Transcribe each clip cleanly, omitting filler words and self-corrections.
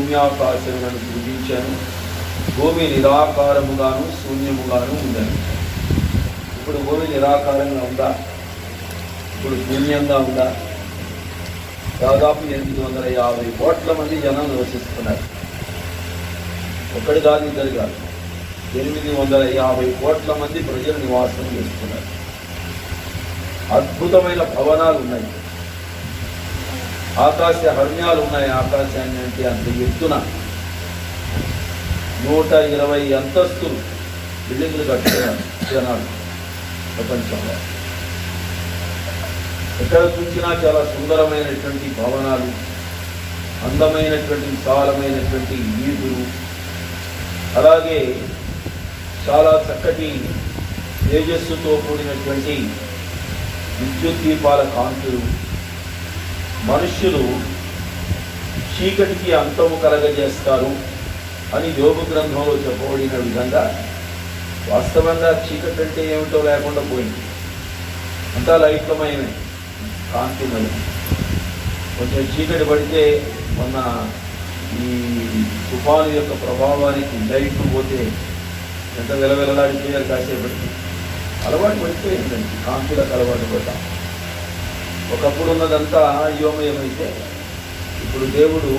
భూమ్యాకాశములను సృజించాను, భూమి నిరాకారముగాను శూన్యముగాను ఉందని. ఇప్పుడు భూమి నిరాకారంగా ఉందా? ఇప్పుడు శూన్యంగా ఉందా? దాదాపు 850 కోట్ల మంది జనం నివసిస్తున్నారు. ఒకటి కాదు, ఇద్దరు కాదు, 850 కోట్ల మంది ప్రజలు నివాసం చేస్తున్నారు. అద్భుతమైన భవనాలు ఉన్నాయి, ఆకాశ హర్మ్యాలు ఉన్నాయి. ఆకాశాన్ని అంటే అంత ఎత్తున 120 అంతస్తులు బిల్డింగ్లు కట్టుకున్నారు జనాలు ప్రపంచంలో. ఎక్కడ చూసినా చాలా సుందరమైనటువంటి భవనాలు, అందమైనటువంటి విశాలమైనటువంటి వీధులు, అలాగే చాలా చక్కటి తేజస్సుతో కూడినటువంటి విద్యుత్ దీపాల కాంతులు. మనుష్యులు చీకటికి అంతము కలగజేస్తారు అని యోగ గ్రంథంలో చెప్పబడిన విధంగా వాస్తవంగా చీకటి అంటే ఏమిటో లేకుండా పోయింది. అంతా లైట్లమైనవి, కాంతిమయం. కొంచెం చీకటి పడితే మొన్న ఈ తుఫాను యొక్క ప్రభావానికి లైట్లు పోతే ఎంత వెలవెలలాడిపోయారు కాసేపటికి. అలవాటు పడిపోయిందండి, కాంతులకు అలవాటు పడ్డాం. ఒకప్పుడు ఉన్నదంతా అయోమయమైతే ఇప్పుడు దేవుడు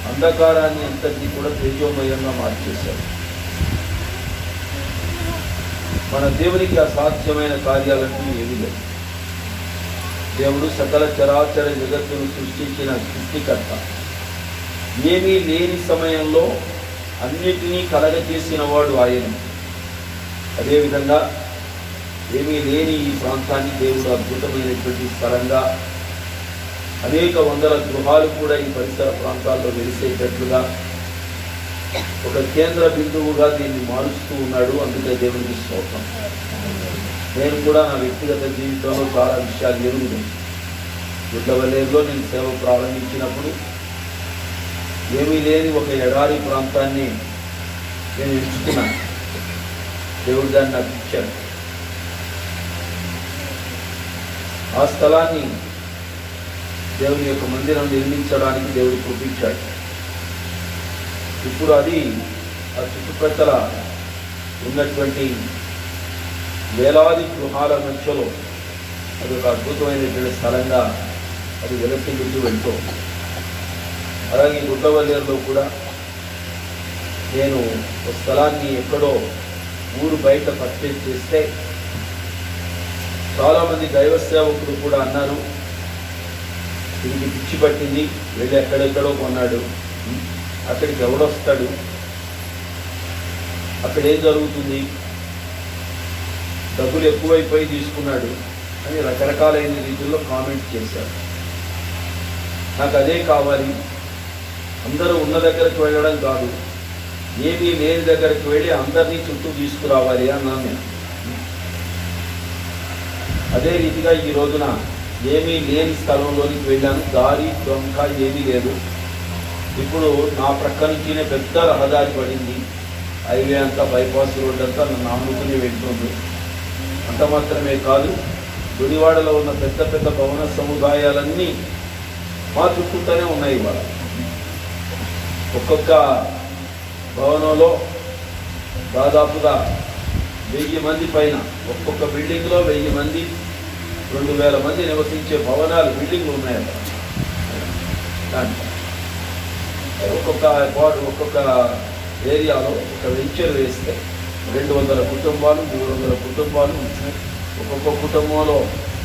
అంధకారాన్ని అంతటి కూడా తేజోమయంగా మార్చేశాడు. మన దేవునికి అసాధ్యమైన కార్యాలంటూ ఏమీ లేదు. దేవుడు సకల చరాచర జగత్తును సృష్టించిన సృష్టికర్త. ఏమీ లేని సమయంలో అన్నిటినీ కలగజేసిన వాడు ఆయన. అదేవిధంగా ఏమీ లేని ఈ ప్రాంతాన్ని దేవుడు అద్భుతమైనటువంటి స్థలంగా, అనేక వందల గృహాలు కూడా ఈ పరిసర ప్రాంతాల్లో వెలిసేటట్లుగా ఒక కేంద్ర బిందువుగా దీన్ని మారుస్తూ ఉన్నాడు. అందుకే దేవునికి స్తోత్రం. నేను కూడా నా వ్యక్తిగత జీవితంలో చాలా విషయాలు ఎరుగుతాను. గుడ్లవల్లేరులో నేను సేవ ప్రారంభించినప్పుడు ఏమీ లేని ఒక ఎడారి ప్రాంతాన్ని నేను ఎంచుకున్నాను. దేవుడు దాన్ని నాకు ఇచ్చాడు. ఆ స్థలాన్ని దేవుని యొక్క మందిరం నిర్మించడానికి దేవుడు కృపించాడు. ఇప్పుడు అది ఆ చుట్టుపక్కల ఉన్నటువంటి వేలాది గృహాల మధ్యలో అది ఒక అద్భుతమైనటువంటి స్థలంగా అది వెలసిల్లుతూ వెళ్తూ. అలాగే గుడ్లవల్లేరులో కూడా నేను ఒక స్థలాన్ని ఎక్కడో ఊరు బయట పర్చేజ్ చేస్తే చాలామంది దైవ సేవకులు కూడా అన్నారు, దీనికి పిచ్చి పట్టింది, వెళ్ళి ఎక్కడెక్కడో కొన్నాడు, అక్కడికి ఎవడొస్తాడు, అక్కడేం జరుగుతుంది, డబ్బులు ఎక్కువైపోయి తీసుకున్నాడు అని రకరకాలైన రీతిలో కామెంట్ చేశారు. నాకు అదే కావాలి, అందరూ ఉన్న దగ్గరకు వెళ్ళడం కాదు, ఏమీ లేని దగ్గరకు వెళ్ళి అందరినీ చుట్టూ తీసుకురావాలి అన్నాను నేను. అదే రీతిగా ఈ రోజున ఏమీ లేని స్థలంలోనికి వెళ్ళాను. దారి దొంగ ఏమీ లేదు. ఇప్పుడు నా ప్రక్క నుంచినే పెద్ద రహదారి పడింది. హైవే అంతా, బైపాస్ రోడ్ అంతా నన్ను ఆనుకుని వెళ్తుంది. అంత మాత్రమే కాదు, గుడివాడలో ఉన్న పెద్ద పెద్ద భవన సముదాయాలన్నీ మా చుట్టూతోనే ఉన్నాయి. ఇవాళ ఒక్కొక్క భవనంలో దాదాపుగా 1000 మంది పైన, ఒక్కొక్క బిల్డింగ్లో 1000 మంది, 2000 మంది నివసించే భవనాలు, బిల్డింగ్లు ఉన్నాయి అక్కడ. ఒక్కొక్క ఏరియాలో ఒక వెంచర్ వేస్తే 200 కుటుంబాలు, 300 కుటుంబాలు, ఒక్కొక్క కుటుంబంలో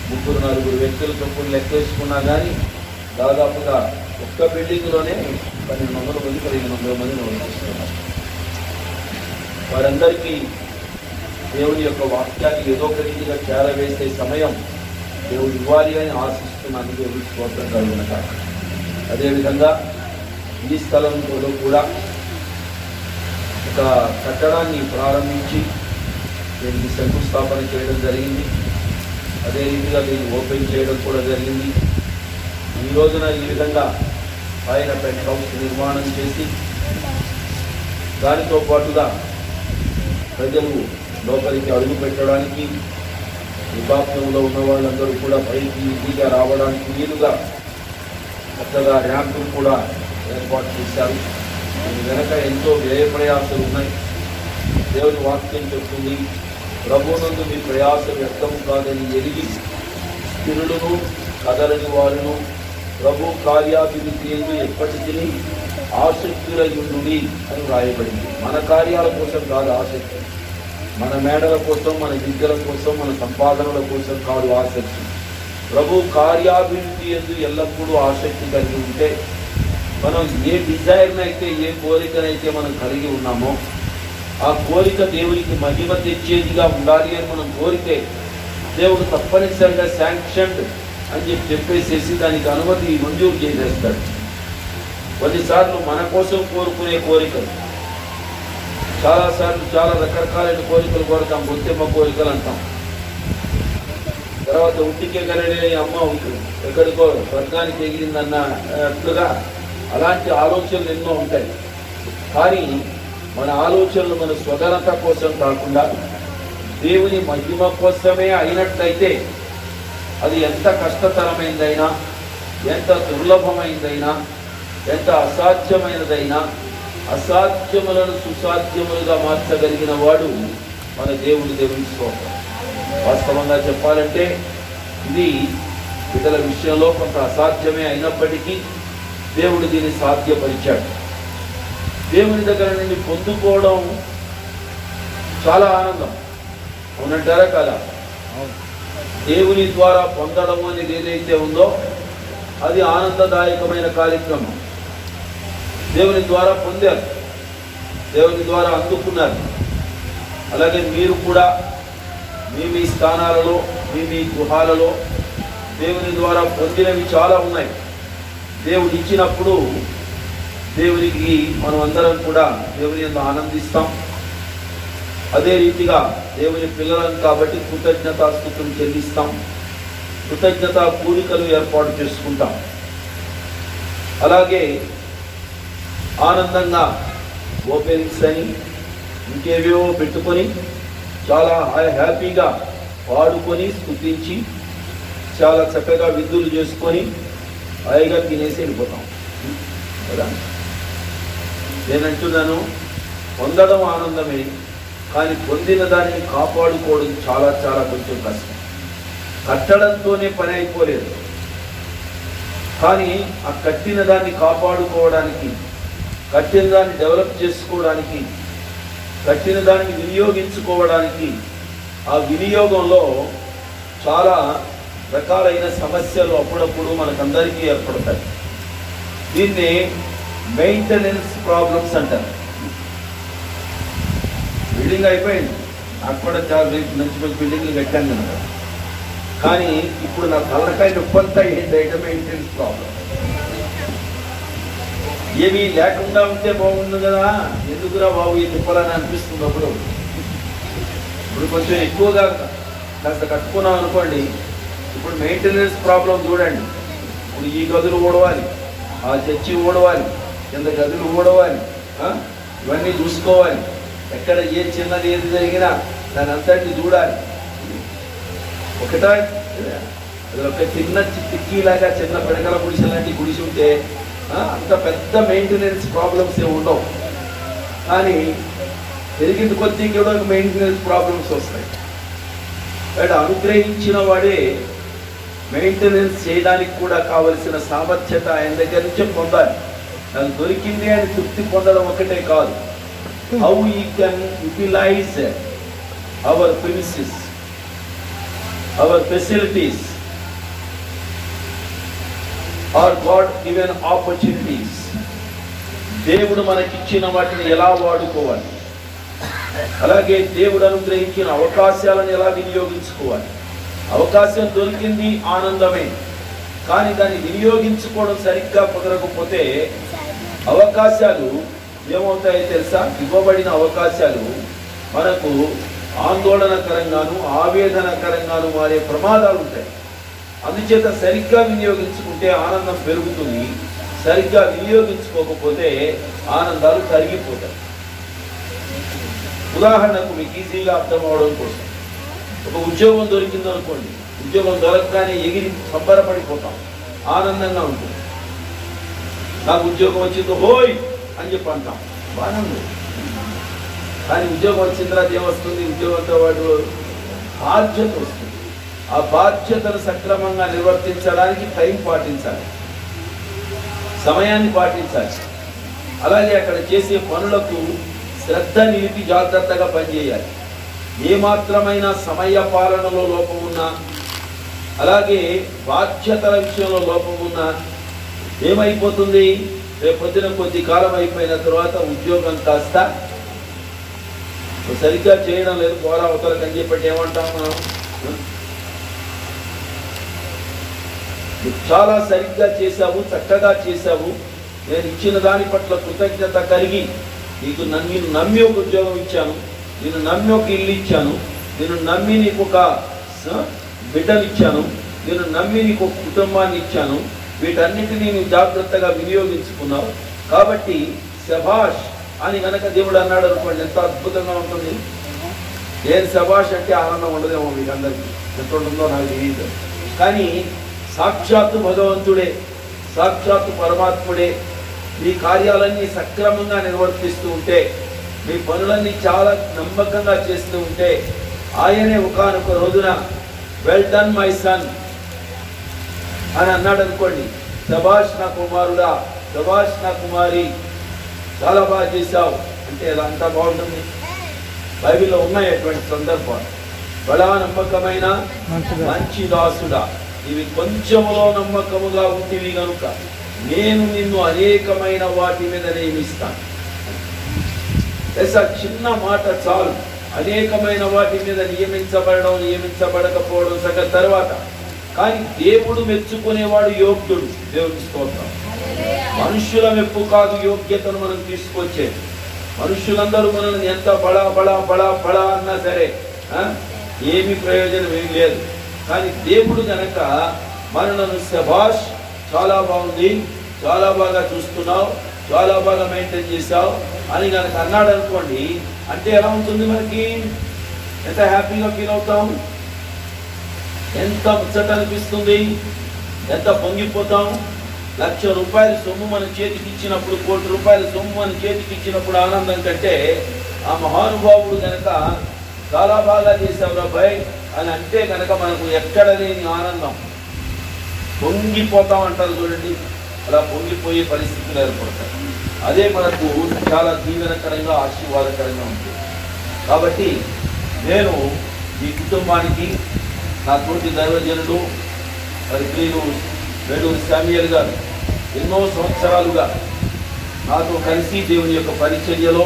3-4 వ్యక్తుల చొప్పున లెక్కేసుకున్నా కానీ దాదాపుగా ఒక్క బిల్డింగ్లోనే 1200 మంది 1500 మంది నివసిస్తున్నారు. వారందరికీ దేవుని యొక్క వాక్యాన్ని ఏదో ఒక రీతిగా చేరవేసే సమయం దేవుడు ఇవ్వాలి అని ఆశిస్తున్నాను. దేవుడి స్తోత్రం కలుగునక. అదేవిధంగా ఈ స్థలంలో కూడా ఒక కట్టడాన్ని ప్రారంభించి దీనికి శంకుస్థాపన చేయడం జరిగింది. అదే రీతిగా దీన్ని ఓపెన్ చేయడం కూడా జరిగింది. ఈ రోజున ఈ విధంగా పైన పెంట్ హౌస్ నిర్మాణం చేసి దానితో పాటుగా ప్రజలు లోపలికి అడుగు పెట్టడానికి, విభాగంలో ఉన్న వాళ్ళందరూ కూడా పైకి ఈజీగా రావడానికి వీలుగా చక్కగా ర్యాంపులు కూడా ఏర్పాటు చేశారు. దీని వెనక ఎంతో వ్యయ ప్రయాసాలు ఉన్నాయి. దేవుని వాక్యం చెప్తుంది, ప్రభువునందు మీ ప్రయాస వ్యర్థం కాదని ఎరిగి స్థిరులను కదలని వారును ప్రభు కార్యాభివృద్ధి ఎందు ఎప్పటికీ ఆసక్తులయుండుడి అని వ్రాయబడింది. మన కార్యాల కోసం కాదు ఆసక్తి, మన మేడల కోసం, మన విద్యల కోసం, మన సంపాదనల కోసం కాదు ఆసక్తి. ప్రభు కార్యాభివృద్ధి ఎందు ఎల్లప్పుడూ ఆసక్తి కలిగి ఉంటే మనం ఏ డిజైర్నైతే, ఏ కోరికనైతే మనం కలిగి ఉన్నామో ఆ కోరిక దేవునికి మహిమ తెచ్చేదిగా ఉండాలి అని మనం కోరితే దేవుడు తప్పనిసరిగా శాంక్షన్డ్ అని చెప్పేసేసి దానికి అనుమతి మంజూరు చేసేస్తాడు. కొన్నిసార్లు మన కోసం కోరుకునే కోరికలు, చాలాసార్లు చాలా రకరకాలైన కోరికలు కోరుతాం. బొత్తెమ్మ కోరికలు అంటాం. తర్వాత ఉట్టికే కనడే అమ్మ ఉంటుంది, ఎక్కడికో స్వర్గానికి ఎగిరిందన్నట్లుగా అలాంటి ఆలోచనలు ఎన్నో ఉంటాయి. కానీ మన ఆలోచనలు మన స్వధనత కోసం కాకుండా దేవుని మహిమ కోసమే అయినట్లయితే అది ఎంత కష్టతరమైందైనా, ఎంత దుర్లభమైందైనా, ఎంత అసాధ్యమైనదైనా అసాధ్యములను సుసాధ్యములుగా మార్చగలిగిన వాడు మన దేవుని స్తోత్రం. వాస్తవంగా చెప్పాలంటే ఇది బిడ్డల విషయంలో కొంత అసాధ్యమే అయినప్పటికీ దేవుడు దీన్ని సాధ్యపరిచాడు. దేవుని దగ్గర నుండి పొందుకోవడం చాలా ఆనందం, అవునంటారా కదా? దేవుని ద్వారా పొందడం అనేది ఏదైతే ఉందో అది ఆనందదాయకమైన కార్యక్రమం. దేవుని ద్వారా పొందారు, దేవుని ద్వారా అందుకున్నారు. అలాగే మీరు కూడా మీ స్థానాలలో, మీ గృహాలలో దేవుని ద్వారా పొందినవి చాలా ఉన్నాయి. దేవుడు ఇచ్చినప్పుడు దేవునికి మనం అందరం కూడా దేవుని యందు ఆనందిస్తాం. అదే రీతిగా దేవుని పిల్లలం కాబట్టి కృతజ్ఞతాస్తుతులు చెల్లిస్తాం, కృతజ్ఞతా కూడికలు ఏర్పాటు చేసుకుంటాం. అలాగే ఆనందంగా ఓపెనింగ్స్ అని ఇంకేవేవో పెట్టుకొని చాలా హ్యాపీగా పాడుకొని స్తుతించి చాలా చక్కగా విందులు చేసుకొని హాయిగా తినేసి వెళ్ళిపోతాం కదా. నేనంటున్నాను, పొందడం ఆనందమే, కానీ పొందిన దానిని కాపాడుకోవడం చాలా చాలా కొంచెం కష్టం. కట్టడంతోనే పని అయిపోలేదు, కానీ ఆ కట్టిన దాన్ని కాపాడుకోవడానికి, కట్టిన దాన్ని డెవలప్ చేసుకోవడానికి, కట్టిన దాన్ని వినియోగించుకోవడానికి, ఆ వినియోగంలో చాలా రకాలైన సమస్యలు అప్పుడప్పుడు మనకందరికీ ఏర్పడతాయి. దీన్ని మెయింటెనెన్స్ ప్రాబ్లమ్స్ అంటారు. బిల్డింగ్ అయిపోయింది, నాకు కూడా చాలా మంచి మంచి బిల్డింగ్లు కట్టాను కనుక, కానీ ఇప్పుడు నా తలకాయ నొప్పంతా ఏంటంటే మెయింటెనెన్స్ ప్రాబ్లం. ఏమీ లేకుండా ఉంటే బాగుంది కదా, ఎందుకురా బాబు ఈ తిప్పాలని అనిపిస్తుంది. ఇప్పుడు కొంచెం ఎక్కువగా కాస్త కట్టుకున్నాం అనుకోండి, ఇప్పుడు మెయింటెనెన్స్ ప్రాబ్లం చూడండి. ఇప్పుడు ఈ గదులు ఊడవాలి, ఆ చర్చి ఊడవాలి, కింద గదులు ఊడవాలి, ఇవన్నీ చూసుకోవాలి. ఎక్కడ ఏ చిన్నది ఏది జరిగినా దాని అంతటి చూడాలి. ఒకటా అది ఒక చిన్న చిక్కిలాగా చిన్న పిడకల గుడిసె లాంటి గుడిసి ఉంటే అంత పెద్ద మెయింటెనెన్స్ ప్రాబ్లమ్స్ ఏమి ఉండవు. కానీ పెరిగింది కొద్దీ కూడా మెయింటెనెన్స్ ప్రాబ్లమ్స్ వస్తాయి. బట్ అనుగ్రహించిన వాడే మెయింటెనెన్స్ చేయడానికి కూడా కావలసిన సామర్థ్యత ఆయన దగ్గర నుంచే పొందాలి. నాకు దొరికింది అని తృప్తి పొందడం ఒకటే కాదు, how you can utilise our premises, our facilities are God given opportunities. దేవుడు మనకిచ్చిన వాటిని ఎలా వాడుకోవాలి, అలాగే దేవుడు అనుగ్రహించిన అవకాశాలను ఎలా వినియోగించుకోవాలి. అవకాశం దొరికింది ఆనందమే, కానీ దాన్ని వినియోగించుకోవడం సరిగ్గా కుదరకపోతే అవకాశాలు ఏమవుతాయో తెలుసా? ఇవ్వబడిన అవకాశాలు మనకు ఆందోళనకరంగాను ఆవేదనకరంగాను మారే ప్రమాదాలు ఉంటాయి. అందుచేత సరిగ్గా వినియోగించుకుంటే ఆనందం పెరుగుతుంది, సరిగ్గా వినియోగించుకోకపోతే ఆనందాలు తరిగిపోతాయి. ఉదాహరణకు మీకు ఈజీగా అర్థం అవడం కోసం, ఒక ఉద్యోగం దొరికిందనుకోండి, ఉద్యోగం దొరకగానే ఎగిరి సంబరపడిపోతాం, ఆనందంగా ఉంటుంది. నాకు ఉద్యోగం వచ్చిందో హోయ్ అని చెప్పి అంటాం, బాగానే ఉంది. కానీ ఉద్యోగం వచ్చిన తర్వాత ఏమొస్తుంది? ఉద్యోగంతో వాడు బాధ్యత వస్తుంది. ఆ బాధ్యతను సక్రమంగా నిర్వర్తించడానికి టైం పాటించాలి, సమయాన్ని పాటించాలి. అలాగే అక్కడ చేసే పనులకు శ్రద్ధ నిలిపి జాగ్రత్తగా పనిచేయాలి. ఏమాత్రమైన సమయ పాలనలో లోపం ఉన్నా, అలాగే బాధ్యతల విషయంలో లోపం ఉన్నా ఏమైపోతుంది? రేపొద్దున కొద్ది కాలం అయిపోయిన తర్వాత ఉద్యోగం కాస్త సరిగ్గా చేయడం లేదు, పోరా అవతలకు అని చెప్పి ఏమంటాం మనం? చాలా సరిగ్గా చేశావు, చక్కగా చేశావు, నేను ఇచ్చిన దాని పట్ల కృతజ్ఞత కలిగి నీకు నేను నమ్మి ఒక ఉద్యోగం ఇచ్చాను, నేను నమ్మి ఒక ఇల్లు ఇచ్చాను, నేను నమ్మి నీకు ఒక బిడ్డలు ఇచ్చాను, నేను నమ్మి నీకు ఒక కుటుంబాన్ని ఇచ్చాను, వీటన్నిటినీ నువ్వు జాగ్రత్తగా వినియోగించుకున్నావు కాబట్టి శభాష్ అని కనుక దేవుడు అన్నాడు అనుకోండి, ఎంత అద్భుతంగా ఉంటుంది. ఏం శభాష్ అంటే ఆనందం ఉండదేమో మీకు అందరికీ, ఎంత ఉంటుందో నాకు తెలియదు. కానీ సాక్షాత్తు భగవంతుడే, సాక్షాత్తు పరమాత్ముడే మీ కార్యాలన్నీ సక్రమంగా నిర్వర్తిస్తూ ఉంటే, మీ పనులన్నీ చాలా నమ్మకంగా చేస్తూ ఉంటే, ఆయనే ఒకానొక రోజున వెల్ డన్ మై సన్ అని అన్నాడు అనుకోండి, శభాష్ నా కుమారుడా, శభాష్ నా కుమారి, చాలా బాగా చేశావు అంటే అదంతా బాగుంటుంది. బైబిల్లో ఉన్నాయి అటువంటి సందర్భాలు. బడా నమ్మకమైన మంచి దాసుడా, ఇవి కొంచెములో నమ్మకముగా ఉంటివి కనుక నేను నిన్ను అనేకమైన వాటి మీద నియమిస్తాను. చిన్న మాట చాలు, అనేకమైన వాటి మీద నియమించబడడం నియమించబడకపోవడం సగం తర్వాత. కానీ దేవుడు మెచ్చుకునేవాడు యోగ్యుడు. దేవుడికి స్తోత్రం. మనుష్యుల మెప్పు కాదు యోగ్యతను మనం తీసుకొచ్చే. మనుష్యులందరూ మనల్ని ఎంత బడా బడా బడా బడా అన్నా సరే ఏమి ప్రయోజనం ఏమి లేదు. కానీ దేవుడు గనక మనలను శభాష్, చాలా బాగుంది, చాలా బాగా చూస్తున్నావు, చాలా బాగా మెయింటైన్ చేసావు అని కనుక అన్నాడు అనుకోండి, అంటే ఎలా ఉంటుంది? మనకి ఎంత హ్యాపీగా ఫీల్ అవుతాం, ఎంత ముచ్చట అనిపిస్తుంది, ఎంత పొంగిపోతాం. ₹1,00,000 సొమ్ము మన చేతికి ఇచ్చినప్పుడు, ₹1,00,00,000 సొమ్ము మన చేతికి ఇచ్చినప్పుడు ఆనందం కంటే ఆ మహానుభావుడు కనుక చాలా బాగా చేశావు రాబాయ్ అని అంటే కనుక మనకు ఎక్కడ లేని ఆనందం, పొంగిపోతాం అంటారు చూడండి, అలా పొంగిపోయే పరిస్థితులు ఏర్పడతాయి. అదే మనకు చాలా దీవెనకరంగా ఆశీర్వాదకరంగా ఉంటుంది. కాబట్టి నేను ఈ కుటుంబానికి, నా తోటి దైవజనుడు మరి ప్రియులు వేడూరి శామ్యూయల్ గారు ఎన్నో సంవత్సరాలుగా నాతో కలిసి దేవుని యొక్క పరిచర్యలో,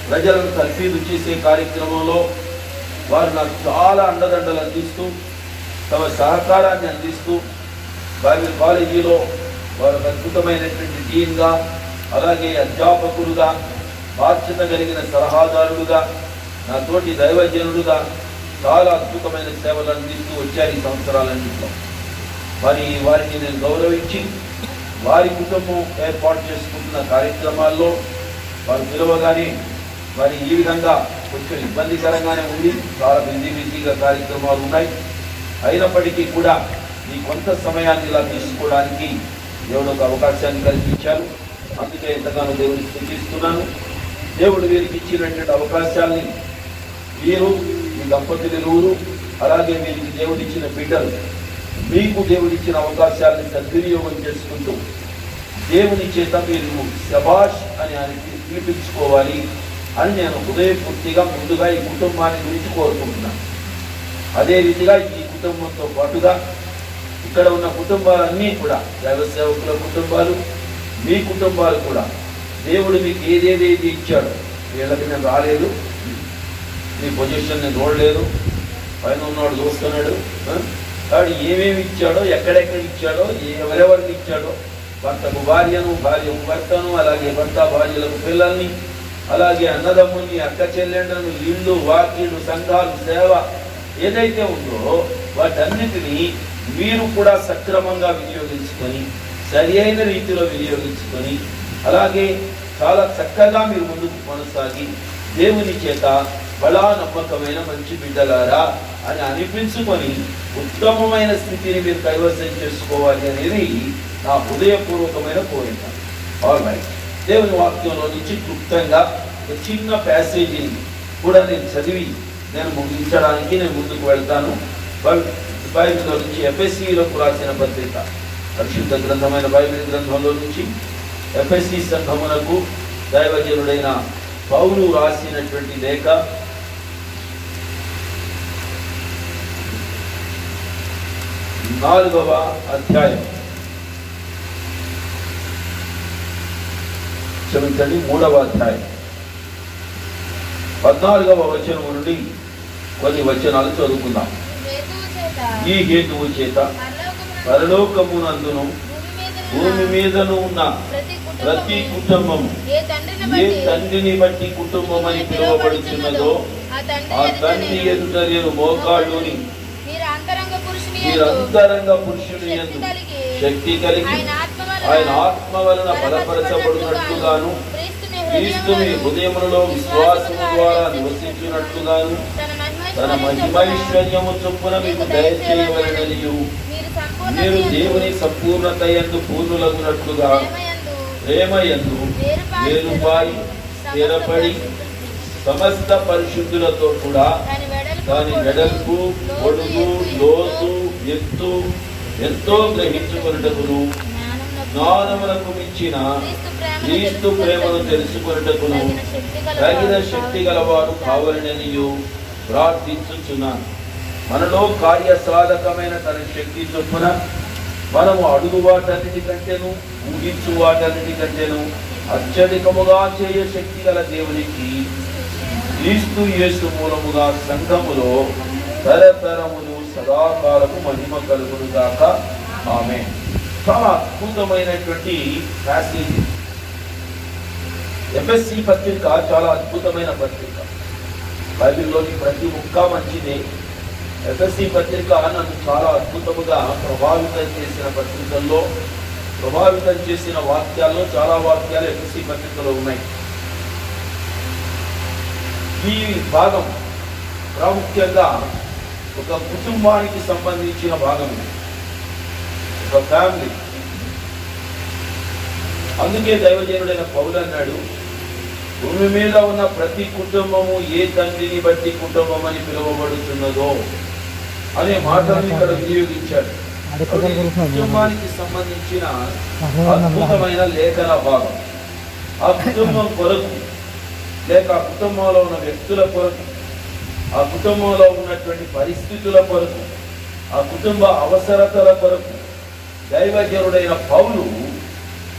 ప్రజలను తర్ఫీదు చేసే కార్యక్రమంలో వారు నాకు చాలా అండదండలు అందిస్తూ, తమ సహకారాన్ని అందిస్తూ, బైబిల్ కాలేజీలో వారు అద్భుతమైనటువంటి డీన్గా, అలాగే అధ్యాపకులుగా, బాధ్యత కలిగిన సలహాదారులుగా, నా తోటి దైవజనులుగా చాలా అద్భుతమైన సేవలు అందిస్తూ వచ్చారు ఈ సంవత్సరాలన్నింటిలో. వారిని నేను గౌరవించి వారి కుటుంబం ఏర్పాటు చేసుకుంటున్న కార్యక్రమాల్లో వారు పిలవగానే వారి ఈ విధంగా కొంచెం ఇబ్బందికరంగానే ఉంది, చాలా బిజీగా కార్యక్రమాలు ఉన్నాయి. అయినప్పటికీ కూడా ఈ కొంత సమయాన్ని ఇలా తీసుకోవడానికి దేవుడు ఒక అవకాశాన్ని కల్పించారు. అందుకే ఎంతగానో దేవుడిని స్తుతిస్తున్నాను. దేవుడు వీరికి ఇచ్చినటువంటి అవకాశాన్ని వీరు, ఈ దంపతులు, అలాగే వీరికి దేవుడిచ్చిన బిడ్డలు, మీకు దేవుడిచ్చిన అవకాశాలను సద్వినియోగం చేసుకుంటూ దేవుని చేత మీరు శభాష్ అని పిలిపించుకోవాలి అని నేను హృదయపూర్తిగా ముందుగా ఈ కుటుంబాన్ని గురించి కోరుకుంటున్నాను. అదే రీతిగా ఈ కుటుంబంతో పాటుగా ఇక్కడ ఉన్న కుటుంబాలన్నీ కూడా, దైవ సేవకుల కుటుంబాలు, మీ కుటుంబాలు కూడా, దేవుడు మీకు ఏదేది ఇచ్చాడో, వీళ్ళకి నేను రాలేదు, మీ పొజిషన్ నేను చూడలేదు, పైన ఉన్నవాడు చూస్తున్నాడు, వాడు ఏమేమి ఇచ్చాడో, ఎక్కడెక్కడ ఇచ్చాడో, ఎవరెవరికి ఇచ్చాడో, భర్తకు భార్యను, భార్యకు భర్తను, అలాగే భర్త భార్యలకు పిల్లల్ని, అలాగే అన్నదమ్ముల్ని, అక్క చెల్లెండ్లను, ఇళ్ళు, వాకిళ్ళు, సంఘాలు, సేవ ఏదైతే ఉందో వాటన్నిటినీ మీరు కూడా సక్రమంగా వినియోగించుకొని, సరి అయిన రీతిలో వినియోగించుకొని, అలాగే చాలా చక్కగా మీరు ముందుకు కొనసాగి దేవుని చేత బలా నమ్మకమైన మంచి బిడ్డలారా అని అనిపించుకొని ఉత్తమమైన స్థితిని మీరు కైవసం చేసుకోవాలి అనేది నా హృదయపూర్వకమైన కోరిక. All right. దేవుని వాక్యంలో నుంచి క్లుప్తంగా ఒక చిన్న ప్యాసేజీని కూడా నేను చదివి నేను ముగించడానికి నేను ముందుకు వెళ్తాను. బైబిల్లో నుంచి ఎఫెసీయులకు రాసిన పత్రిక, పరిశుద్ధ గ్రంథమైన బైబిల్ గ్రంథంలో నుంచి ఎఫెసీ సంఘమునకు దైవజనుడైన పౌలు రాసినటువంటి లేఖ 4వ అధ్యాయం, క్షమించండి 3వ అధ్యాయం 14వ వచనం నుండి కొన్ని వచనాలు చదువుకుందాం. ఈ హేతువు చేత పరలోకమునందును భూమి మీదను ఉన్న ప్రతి కుటుంబము ఏ తండ్రిని బట్టి కుటుంబం అని పిలువబడుతున్నదో ఆ తండ్రి ఎదుట నేను మోకాళ్ళుని మీరంతరంగ పురుషుని యందు శక్తి కలిగి ఆయన ఆత్మ వలన బలపరచబడినట్లుగాను క్రీస్తు మీ హృదయములలో విశ్వాసము ద్వారా నివసించినట్లుగాను తన మహిమైశ్వర్యము చొప్పున మీకు దయచేయవలెననియు మీరు దేవుని సంపూర్ణత యందు పూర్ణులగునట్లుగా ప్రేమయందు వేరుపాయి స్థిరపడి సమస్త పరిశుద్ధులతో కూడా దాని వెడల్పు పొడుగు లోతు ఎత్తు ఎంతో గ్రహించుకొనుటకును జ్ఞానమునకు మించిన క్రీస్తు ప్రేమను తెలుసుకొనుటకును తగిన శక్తి గలవారు కావాలనియు ప్రార్థించుచున్నాను. మనలో కార్యసాధకమైన తన శక్తి చొప్పున మనము అడుగు వాటన్నిటి కంటేను ఊహించు వాటన్నిటి కంటేను అత్యధికముగా చేయ శక్తి గల దేవునికి క్రీస్తు యేసు మూలముగా సంఘములో తరతరములు సదాకాలము మహిమ కలుగును గాక. ఆమేన్. చాలా అద్భుతమైనటువంటి ప్యాసేజ్. ఎఫెసీ పత్రిక చాలా అద్భుతమైన పత్రిక. బైబిల్లోని ప్రతి ముక్క మంచిదే. ఎఫెసీ పత్రిక నన్ను చాలా అద్భుతముగా ప్రభావితం చేసిన పత్రికల్లో, ప్రభావితం చేసిన వాక్యాల్లో చాలా వాక్యాలు ఎఫెసీ పత్రికలో ఉన్నాయి. ఈ భాగం ప్రాముఖ్యంగా ఒక కుటుంబానికి సంబంధించిన భాగం, ఒక ఫ్యామిలీ. అందుకే దైవజనుడైన పౌలు అన్నాడు, భూమి మీద ఉన్న ప్రతి కుటుంబము ఏ తండ్రిని బట్టి కుటుంబం అని పిలువబడుతున్నదో అనే మాటను ఇక్కడ వినియోగించాడు. కుటుంబానికి సంబంధించిన అద్భుతమైన లేఖన భాగం. ఆ కుటుంబం కొరకు లేక ఆ కుటుంబంలో ఉన్న వ్యక్తుల కొరకు, ఆ కుటుంబంలో ఉన్నటువంటి పరిస్థితుల కొరకు, ఆ కుటుంబ అవసరతల కొరకు దైవజనుడైన పౌలు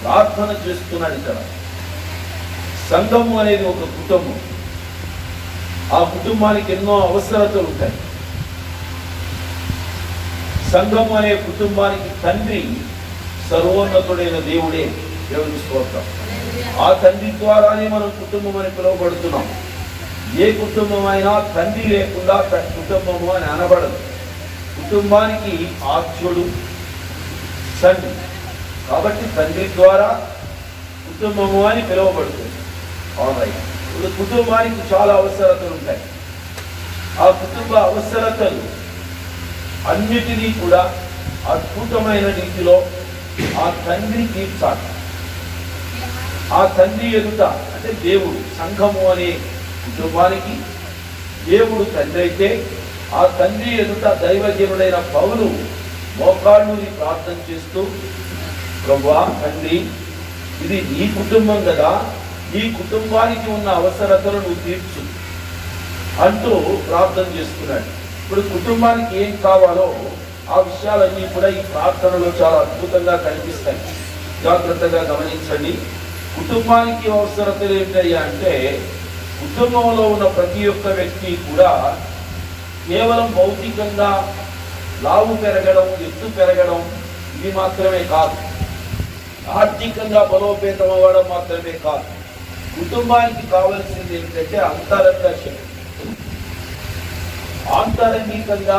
ప్రార్థన చేస్తున్నాడు. ఇక్కడ సంఘము అనేది ఒక కుటుంబం. ఆ కుటుంబానికి ఎన్నో అవసరతలు ఉంటాయి. సంఘము అనే కుటుంబానికి తండ్రి సర్వోన్నతుడైన దేవుడే. దేవుని స్తోత్రం. ఆ తండ్రి ద్వారానే మనం కుటుంబం అని పిలువబడుతున్నాం. ఏ కుటుంబం అయినా తండ్రి లేకుండా కుటుంబము అని అనబడదు. కుటుంబానికి ఆద్యుడు తండ్రి, కాబట్టి తండ్రి ద్వారా కుటుంబము అని పిలువబడుతుంది. ఇప్పుడు కుటుంబానికి చాలా అవసరతలు ఉంటాయి. ఆ కుటుంబ అవసరతలు అన్నిటినీ కూడా అద్భుతమైన రీతిలో ఆ తండ్రి తీర్చాలి. ఆ తండ్రి ఎదుట, అంటే దేవుడు, సంఘము అనే కుటుంబానికి దేవుడు తండ్రి అయితే, ఆ తండ్రి ఎదుట దైవజనుడైన పౌలు మోకాళ్ళుని ప్రార్థన చేస్తూ, ప్రభువా తండ్రి, ఇది నీ కుటుంబం కదా, ఈ కుటుంబానికి ఉన్న అవసరతలు నువ్వు తీర్చు అంటూ ప్రార్థన చేస్తున్నాడు. ఇప్పుడు కుటుంబానికి ఏం కావాలో ఆ విషయాలన్నీ కూడా ఈ ప్రార్థనలో చాలా అద్భుతంగా కనిపిస్తాయి. జాగ్రత్తగా గమనించండి. కుటుంబానికి అవసరతలు ఏంటయ్యా అంటే, కుటుంబంలో ఉన్న ప్రతి ఒక్క వ్యక్తి కూడా కేవలం భౌతికంగా లావు పెరగడం, ఎత్తు పెరగడం ఇది మాత్రమే కాదు, ఆర్థికంగా బలోపేతం అవ్వడం మాత్రమే కాదు. కుటుంబానికి కావాల్సింది ఏంటంటే అంతరంగ శక్తి. ఆంతరంగికంగా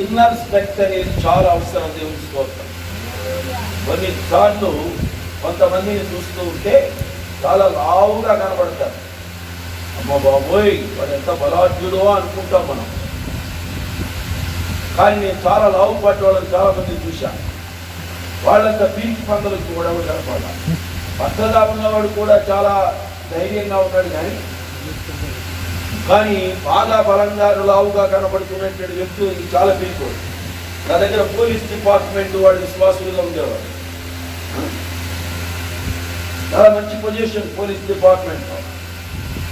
ఇన్నర్ స్ట్రెంగ్త్ అనేది చాలా అవసరం. దేవుని స్తోత్రం. కొన్నిసార్లు కొంతమందిని చూస్తూ ఉంటే చాలా లావుగా కనబడతారు. అమ్మ బాబోయ్, వాడు ఎంత బలాఢ్యుడో అనుకుంటాం మనం. కానీ నేను చాలా లావు పట్టు వాళ్ళని చాలా మంది చూశాను. వాళ్ళంతా పీకి పందులకు కూడా కనపడాలి. భర్తగా ఉన్నవాడు కూడా చాలా ధైర్యంగా ఉన్నాడు, కానీ బాగా బలంగా లావుగా కనబడుతున్నటువంటి వ్యక్తులు చాలా పీకోడు. నా దగ్గర పోలీస్ డిపార్ట్మెంట్ వాడు విశ్వాసులుగా ఉండేవాడు. చాలా మంచి పొజిషన్ పోలీస్ డిపార్ట్మెంట్.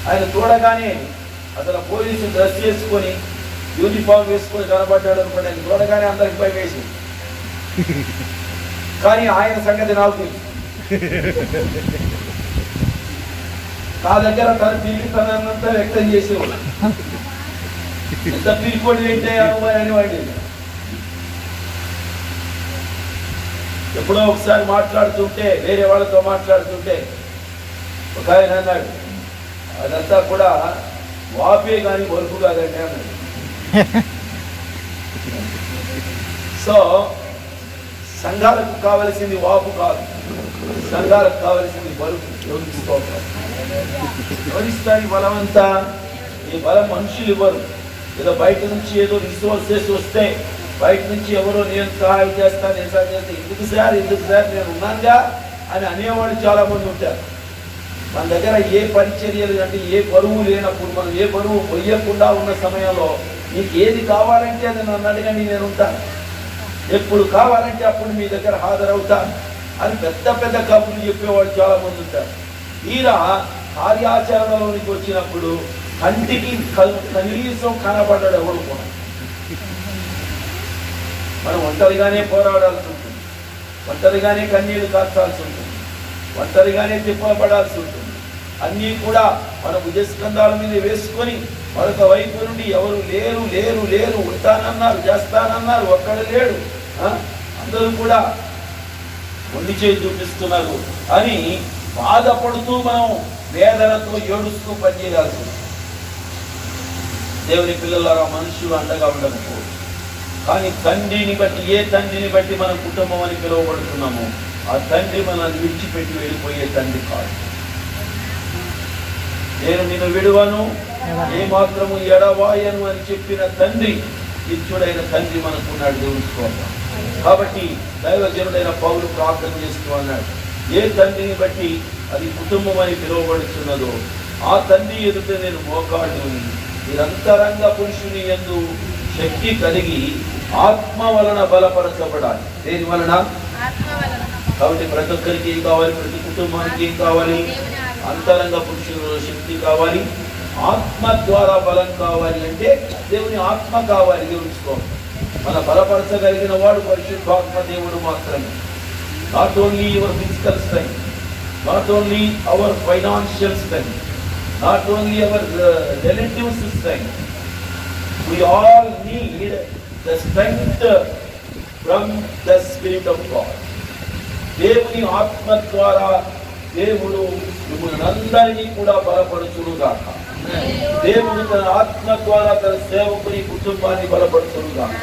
ఆయన చూడగానే అసలు పోలీసు డ్రెస్ చేసుకొని యూనిఫామ్ వేసుకొని కనబడ్డాడు అనుకోండి, ఆయన చూడగానే అందరికి భయం వేసి. కానీ ఆయన సంగతి నాకు తెలుసు. నా దగ్గర తన పిరికితనాన్నంతా వ్యక్తం చేసేవాడు. ఎంత పిరికోడి ఏంటే అని వాడి. ఎప్పుడో ఒకసారి మాట్లాడుతుంటే, వేరే వాళ్ళతో మాట్లాడుతుంటే ఒక ఆయన అన్నాడు, అదంతా కూడా వాపే కానీ వరకు కాదండి అన్నాడు. సో సంఘాలకు కావలసింది వాపు కాదు, సంఘాలకు కావలసింది బరువు. ఎవరిస్తారు బలం అంతా? ఈ బలం మనుషులు ఇవ్వరు. ఏదో బయట నుంచి ఏదో రిసోర్సెస్ వస్తే, బయట నుంచి ఎవరో నేను సహాయం చేస్తాను, నేను సహాయం చేస్తాను, ఎందుకు సార్ నేను ఉన్నానుగా అని అనేవాళ్ళు చాలా మంది ఉంటారు. మన దగ్గర ఏ పరిచర్యలు అంటే ఏ బరువు లేనప్పుడు, మనం ఏ బరువు పొయ్యకుండా ఉన్న సమయంలో నీకు ఏది కావాలంటే అది నన్ను అడగండి, నేను ఉంటాను. ఎప్పుడు కావాలంటే అప్పుడు మీ దగ్గర హాజరవుతాను అని పెద్ద పెద్ద కబుర్లు చెప్పేవాళ్ళు చాలా మంది ఉంటారు. తీరా కార్యాచరణలోనికి వచ్చినప్పుడు కంటికి కనీసం కనబడ్డాడు ఎవరు కూడా. మనం ఒంటరిగానే పోరాడాల్సి ఉంటుంది, ఒంటరిగానే కన్నీళ్లు కార్చాల్సి ఉంటుంది, ఒంటరిగానే తిప్పబడాల్సి ఉంటుంది. అన్నీ కూడా మన భుజస్కంధాల మీద వేసుకొని మరొక వైపు నుండి ఎవరు లేరు లేరు లేరు ఉంటానన్నారు, చేస్తానన్నారు, ఒక్కడు లేడు, అందరూ కూడా మొండి చేయి చూపిస్తున్నారు అని బాధపడుతూ మనం వేదనతో ఏడుస్తూ పనిచేయాల్సి ఉంటుంది. దేవుని పిల్లలారా, మనుషులు అండగా ఉండకపో, కానీ తండ్రిని బట్టి, ఏ తండ్రిని బట్టి మన కుటుంబం అని పిలువబడుతున్నామో ఆ తండ్రి మనల్ని విడిచిపెట్టి వెళ్ళిపోయే తండ్రి కాదు. నేను నిన్ను విడువను, ఏ మాత్రము ఎడవాయను అని చెప్పిన తండ్రి, నిత్యుడైన తండ్రి మనకున్నాడు దేవుని స్తోత్రం. కాబట్టి దైవజనుడైన పౌలు ప్రార్థన చేస్తూ అన్నాడు, ఏ తండ్రిని బట్టి అది కుటుంబం అని పిలువబడుతున్నదో ఆ తండ్రి ఎదుట నేను మోకాళ్ళుని నిరంతరంగ పురుషుని యందు శక్తి కలిగి ఆత్మ వలన బలపరచబడాలి. దేని వలన? కాబట్టి ప్రతి ఒక్కరికి ఏం కావాలి? ప్రతి కుటుంబానికి ఏం కావాలి? అంతరంగ పురుషులలో శక్తి కావాలి, ఆత్మ ద్వారా బలం కావాలి. అంటే దేవుని ఆత్మ కావాలి. దేవుని స్తోత్రం. మన బలపరచగలిగిన వాడు పరిశుద్ధాత్మ దేవుడు మాత్రమే. Not only your physical strength, not only our financial strength, not only our relatives strength. We all need the strength from the Spirit of God. దేవుని ఆత్మ ద్వారా దేవుడు మిమ్మల్ని అందరినీ కూడా బలపరచునుగాక. దేవుడు తన ఆత్మ ద్వారా తన సేవకుని కుటుంబాన్ని బలపరచునుగాక.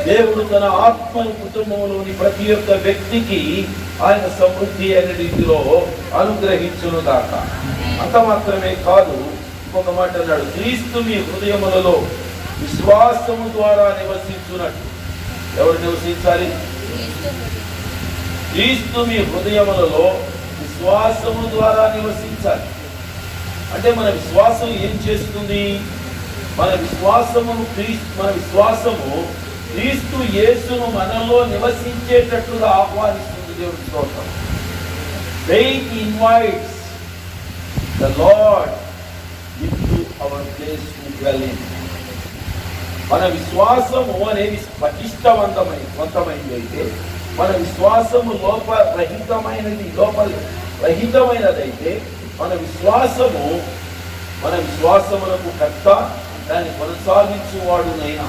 దేవుడు తన ఆత్మను కుటుంబంలోని ప్రతి ఒక్క వ్యక్తికి ఆయన సమృద్ధి అయిన రీతిలో అనుగ్రహించునుగాక. అంత మాత్రమే కాదు, ఇంకొక మాట అన్నాడు, క్రీస్తు మీ హృదయములలో విశ్వాసము ద్వారా నివసించున్నట్టు. ఎవరు నివసించాలి? క్రీస్తు మీ హృదయములలో విశ్వాసము ద్వారా నివసించాలి. అంటే మన విశ్వాసం ఏం చేస్తుంది? మన విశ్వాసము క్రీస్తు యేసును మనలో నివసించేటట్లుగా ఆహ్వానిస్తుంది. దేవుడి స్తోత్రం. Faith invites the Lord into our place to dwell in. మన విశ్వాసము అనేది పటిష్టవంతమైనది అయితే, మన విశ్వాసము లోపరహితమైనదైతే, మన విశ్వాసములకు కర్త, దాన్ని కొనసాగించువాడునైనా,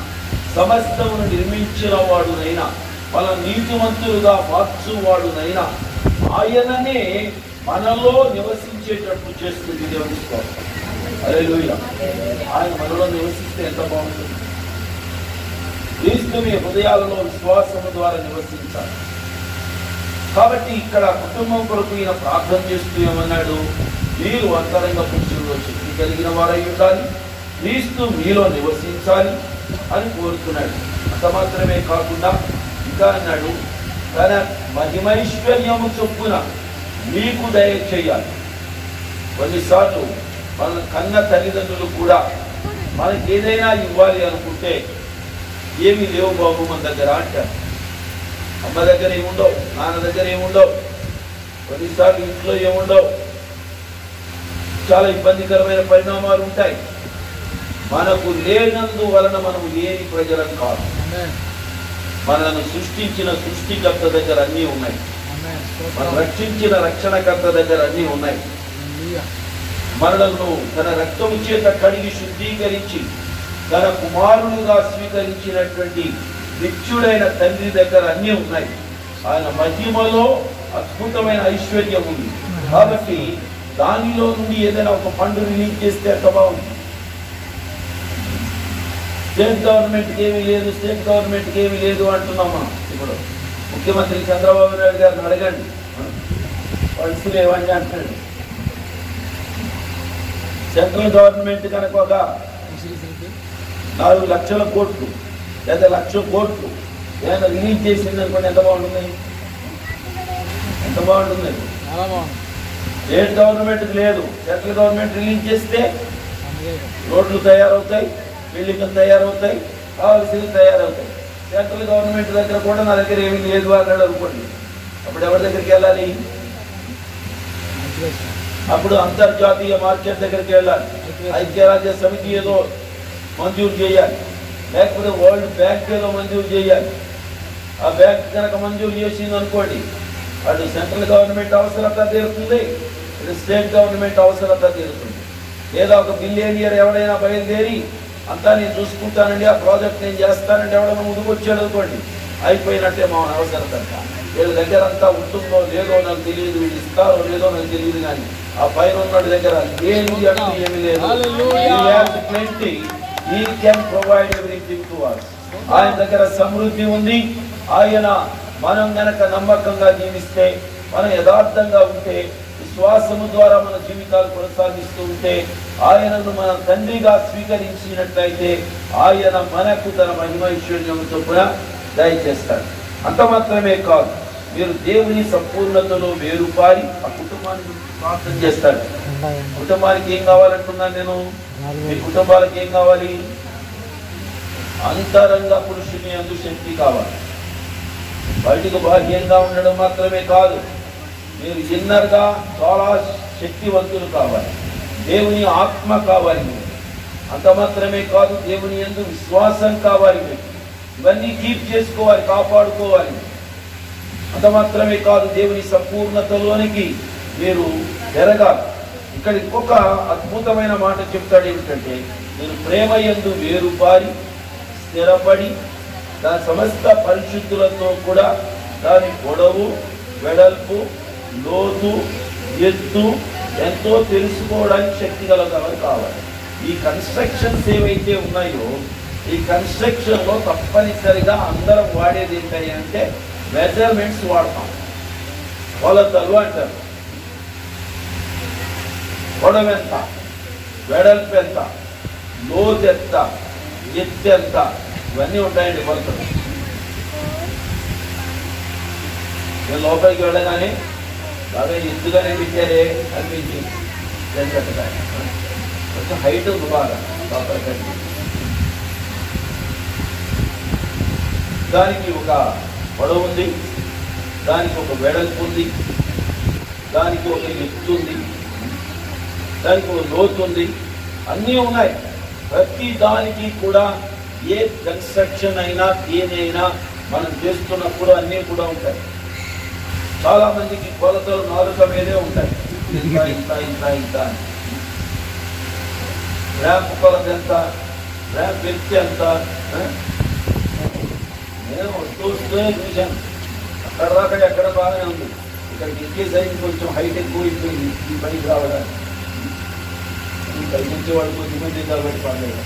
సమస్తమును నిర్మించిన వాడునైనా, మన నీతిమంతులుగా మార్చువాడునైనా ఆయననే మనలో నివసించేటట్టు చేస్తుంది దేవుని స్తోత్రం. హల్లెలూయా. ఆయన మనలో నివసిస్తే ఎంత బాగుంటుంది. క్రీస్తు మీ హృదయాలలో విశ్వాసము ద్వారా నివసించాలి. కాబట్టి ఇక్కడ కుటుంబం కొరకు ఈయన ప్రార్థన చేస్తూ ఏమన్నాడు? మీరు అంతరంగ పురుషుల్లో శక్తి కలిగిన వారై ఉండాలి, క్రీస్తు మీలో నివసించాలి అని కోరుతున్నాడు. అంత మాత్రమే కాకుండా ఇంకా అన్నాడు, తన మహిమైశ్వర్యము చొప్పున మీకు దయచేయాలి. కొన్నిసార్లు మన కన్న తల్లిదండ్రులు కూడా మనకి ఏదైనా ఇవ్వాలి అనుకుంటే ఏమి లేవు బాబు మన దగ్గర అంటారు. అమ్మ దగ్గర ఏముండవు, నాన్న దగ్గర ఏముండవు, కొన్నిసార్లు ఇంట్లో ఏముండవు. చాలా ఇబ్బందికరమైన పరిణామాలు ఉంటాయి. మనకు లేనందువలన మనం లేని ప్రజలం కాదు. మనను సృష్టించిన సృష్టికర్త దగ్గర అన్నీ ఉన్నాయి. మనం రక్షించిన రక్షణకర్త దగ్గర అన్నీ ఉన్నాయి. మనలను తన రక్తము చేత కడిగి శుద్ధీకరించి తన కుమారులుగా స్వీకరించినటువంటి నిత్యుడైన తండ్రి దగ్గర అన్నీ ఉన్నాయి. ఆయన మహిమలో అద్భుతమైన ఐశ్వర్యం ఉంది. కాబట్టి దానిలో నుండి ఏదైనా ఒక ఫండ్ రిలీజ్ చేస్తే ఎంత బాగుంది. స్టేట్ గవర్నమెంట్కి ఏమీ లేదు, స్టేట్ గవర్నమెంట్కి ఏమీ లేదు అంటున్నాం మనం. ఇప్పుడు ముఖ్యమంత్రి చంద్రబాబు నాయుడు గారిని అడగండి, ఫండ్స్ లేవని అంటాడు. సెంట్రల్ గవర్నమెంట్ కనుక ఒక 4 లక్షల కోట్లు లేదా 1,00,000 కోట్లు ఏదైనా రిలీజ్ చేసింది అనుకోండి, ఎంత బాగుంటుంది, ఎంత బాగుంటుంది. స్టేట్ గవర్నమెంట్కి లేదు, సెంట్రల్ గవర్నమెంట్ రిలీజ్ చేస్తే రోడ్లు తయారవుతాయి, బిల్డింగ్లు తయారవుతాయి, కావాల్సినవి తయారవుతాయి. సెంట్రల్ గవర్నమెంట్ దగ్గర కూడా నా దగ్గర ఏమీ లేదు అన్నాడు అనుకోండి, అప్పుడు ఎవరి దగ్గరికి వెళ్ళాలి? అప్పుడు అంతర్జాతీయ మార్కెట్ దగ్గరికి వెళ్ళాలి, ఐక్యరాజ్య సమితి ఏదో మంజూరు చేయాలి, లేకపోతే వరల్డ్ బ్యాంక్ ఏదో మంజూరు చేయాలి. ఆ బ్యాంక్ కనుక మంజూరు చేసింది అనుకోండి, అటు సెంట్రల్ గవర్నమెంట్ అవసరత తీరుతుంది, ఇటు స్టేట్ గవర్నమెంట్ అవసరత తీరుతుంది. లేదా ఒక బిలియనియర్ ఎవరైనా బయలుదేరి అంతా నేను చూసుకుంటానండి, ఆ ప్రాజెక్ట్ నేను చేస్తానండి ఎవరైనా ముందుకు వచ్చాడు అనుకోండి, అయిపోయినట్టే మా అవసరత. వీళ్ళ దగ్గర అంతా ఉంటుందో లేదో నాకు తెలియదు, వీళ్ళు ఇస్తారో లేదో నాకు తెలియదు, కానీ ఆ పైన ఉన్నోడి దగ్గర ఏమి అంటూ ఏమి లేదు. He can provide everything to us. ఆయన దగ్గర సమృద్ధి ఉంది. ఆయన మనం గనక నమ్మకంగా జీవిస్తే, మనం యథార్థంగా ఉంటే, విశ్వాసము ద్వారా మన జీవితాలు కొనసాగిస్తూ ఉంటే, ఆయనను మన తండ్రిగా స్వీకరించినట్లయితే ఆయన మనకు తన మహిమైశ్వర్యం చొప్పున దయచేస్తాడు. అంత మాత్రమే కాదు, మీరు దేవుని సంపూర్ణతలో వేరుపారి ఆ కుటుంబానికి ప్రార్థన చేస్తాడు. కుటుంబానికి ఏం కావాలంటున్నాను నేను? మీ కుటుంబాలకు ఏం కావాలి? అంతరంగ పురుషుని అందు శక్తి కావాలి. బయటకు బాహ్యంగా ఉండడం మాత్రమే కాదు, మీరు ఇన్నర్గా చాలా శక్తివంతులు కావాలి. దేవుని ఆత్మ కావాలి మీకు. అంత మాత్రమే కాదు, దేవుని యందు విశ్వాసం కావాలి మీకు. ఇవన్నీ కీప్ చేసుకోవాలి, కాపాడుకోవాలి. అంత మాత్రమే కాదు, దేవుని సంపూర్ణతలోనికి మీరు పెరగాలి. ఇక్కడ ఇంకొక అద్భుతమైన మాట చెప్తాడు ఏమిటంటే, నేను ప్రేమ యందు వేరుపారి స్థిరపడి దాని సమస్త పరిశుద్ధులతో కూడా దాని పొడవు, వెడల్పు, లోతు, ఎత్తు ఎంతో తెలుసుకోవడానికి శక్తి గలవారు కావాలి. ఈ కన్స్ట్రక్షన్స్ ఏవైతే ఉన్నాయో, ఈ కన్స్ట్రక్షన్లో తప్పనిసరిగా అందరం వాడేది ఏంటంటే అంటే మెజర్మెంట్స్ వాడతాం. కొలతలు అంటారు. పొడవు ఎంత, వెడల్పు ఎంత, లోతు ఎంత, ఎత్తు ఎంత, ఇవన్నీ ఉంటాయండి కొలతలు. నేను లోపలికి వెళ్ళగానే బాగా ఎత్తుగానే పెట్టారే అనిపించి కొంచెం హైట్ ఉంది బాగా లోపలికి. దానికి ఒక పొడవు ఉంది, దానికి ఒక వెడల్పు ఉంది, దానికి ఒక ఎత్తు ఉంది, దానికి ఒక లోతు ఉంది, అన్నీ ఉన్నాయి. ప్రతి దానికి కూడా ఏ కన్స్ట్రక్షన్ అయినా దేనైనా మనం చేస్తున్నప్పుడు అన్నీ కూడా ఉంటాయి. చాలా మందికి కొలతలు నాలుక మీదే ఉంటాయి, ఇంత ఇంత ఇంత ఇంత. ర్యాంప్ కొలత ఎంత, ర్యాంప్ ఎత్తు ఎంత. నేను వస్తూనే చూశాను, అక్కడ దాకా ఎక్కడ బాగానే ఉంది, ఇక్కడికి ఎక్కేసరికి కొంచెం హైట్ ఎక్కువ అయిపోయింది ఈ పనికి రావడానికి. ఇక్కడికి వచ్చేవాడు కొద్దిమంది కాబట్టి పర్లేదు.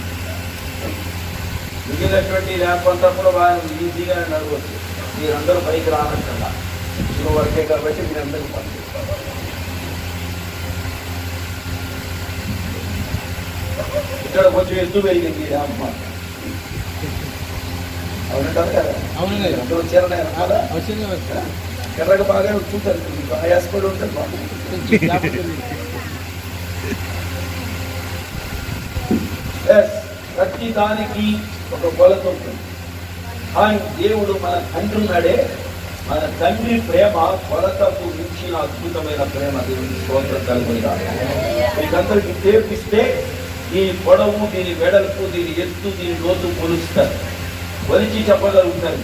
మిగిలినటువంటి ర్యాంప్ అంతా కూడా బాగా ఈజీగా నడవచ్చు. మీరందరూ పైకి రానక్కర్లా, ఇంట్లో వరకే కాబట్టి మీరందరూ పనిచేస్తారు. ఇక్కడ కొంచెం ఎత్తు పెరిగింది ర్యాంప్. అవునంటారు కదా, అందరూ వచ్చారనే కదా. ఎర్రగా బాగా చూస్తారు, ఆయాసపడి ఉంటారు బాగా. ప్రతి దానికి ఒక కొలత ఉంటుంది. కానీ దేవుడు మన తండ్రి ఉన్నాడే, మన తండ్రి ప్రేమ కొలతకు మించిన అద్భుతమైన ప్రేమ. దేవుని స్తోత్రం కలుగునిగా. మీకందరికి చేపిస్తే దీని పొడవు, దీని వెడల్పు, దీని ఎత్తు, దీని లోతు కొలుస్తారు, కొలిచి చెప్పగలుగుతారు.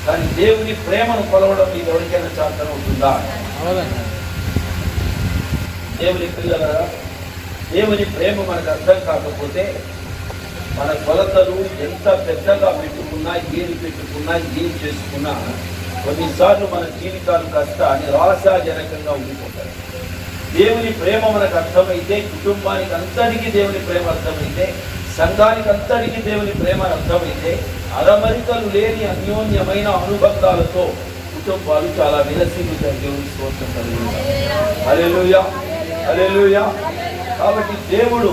కానీ దేవుని ప్రేమను కొలవడం మీకు ఎవరికైనా సాధ్యం అవుతుందా? దేవుని పిల్లల, దేవుని ప్రేమ మనకు అర్థం కాకపోతే మన కొలతలు ఎంత పెద్దగా పెట్టుకున్నా, ఏది పెట్టుకున్నా, ఏం చేసుకున్నా కొన్నిసార్లు మన జీవితాలు కాస్త నిరాశాజనకంగా ఉండిపోతాయి. దేవుని ప్రేమ మనకు అర్థమైతే, కుటుంబానికి అంతటికీ దేవుని ప్రేమ అర్థమైతే, సంఘానికి అంతటికీ దేవుని ప్రేమ అర్థమైతే, అరమరికలు లేని అన్యోన్యమైన అనుబంధాలతో కుటుంబాలు చాలా విలసిల్లుతాయి. దేవుని స్తోత్రం కలుగుతుంది. హల్లెలూయా, హల్లెలూయా. కాబట్టి దేవుడు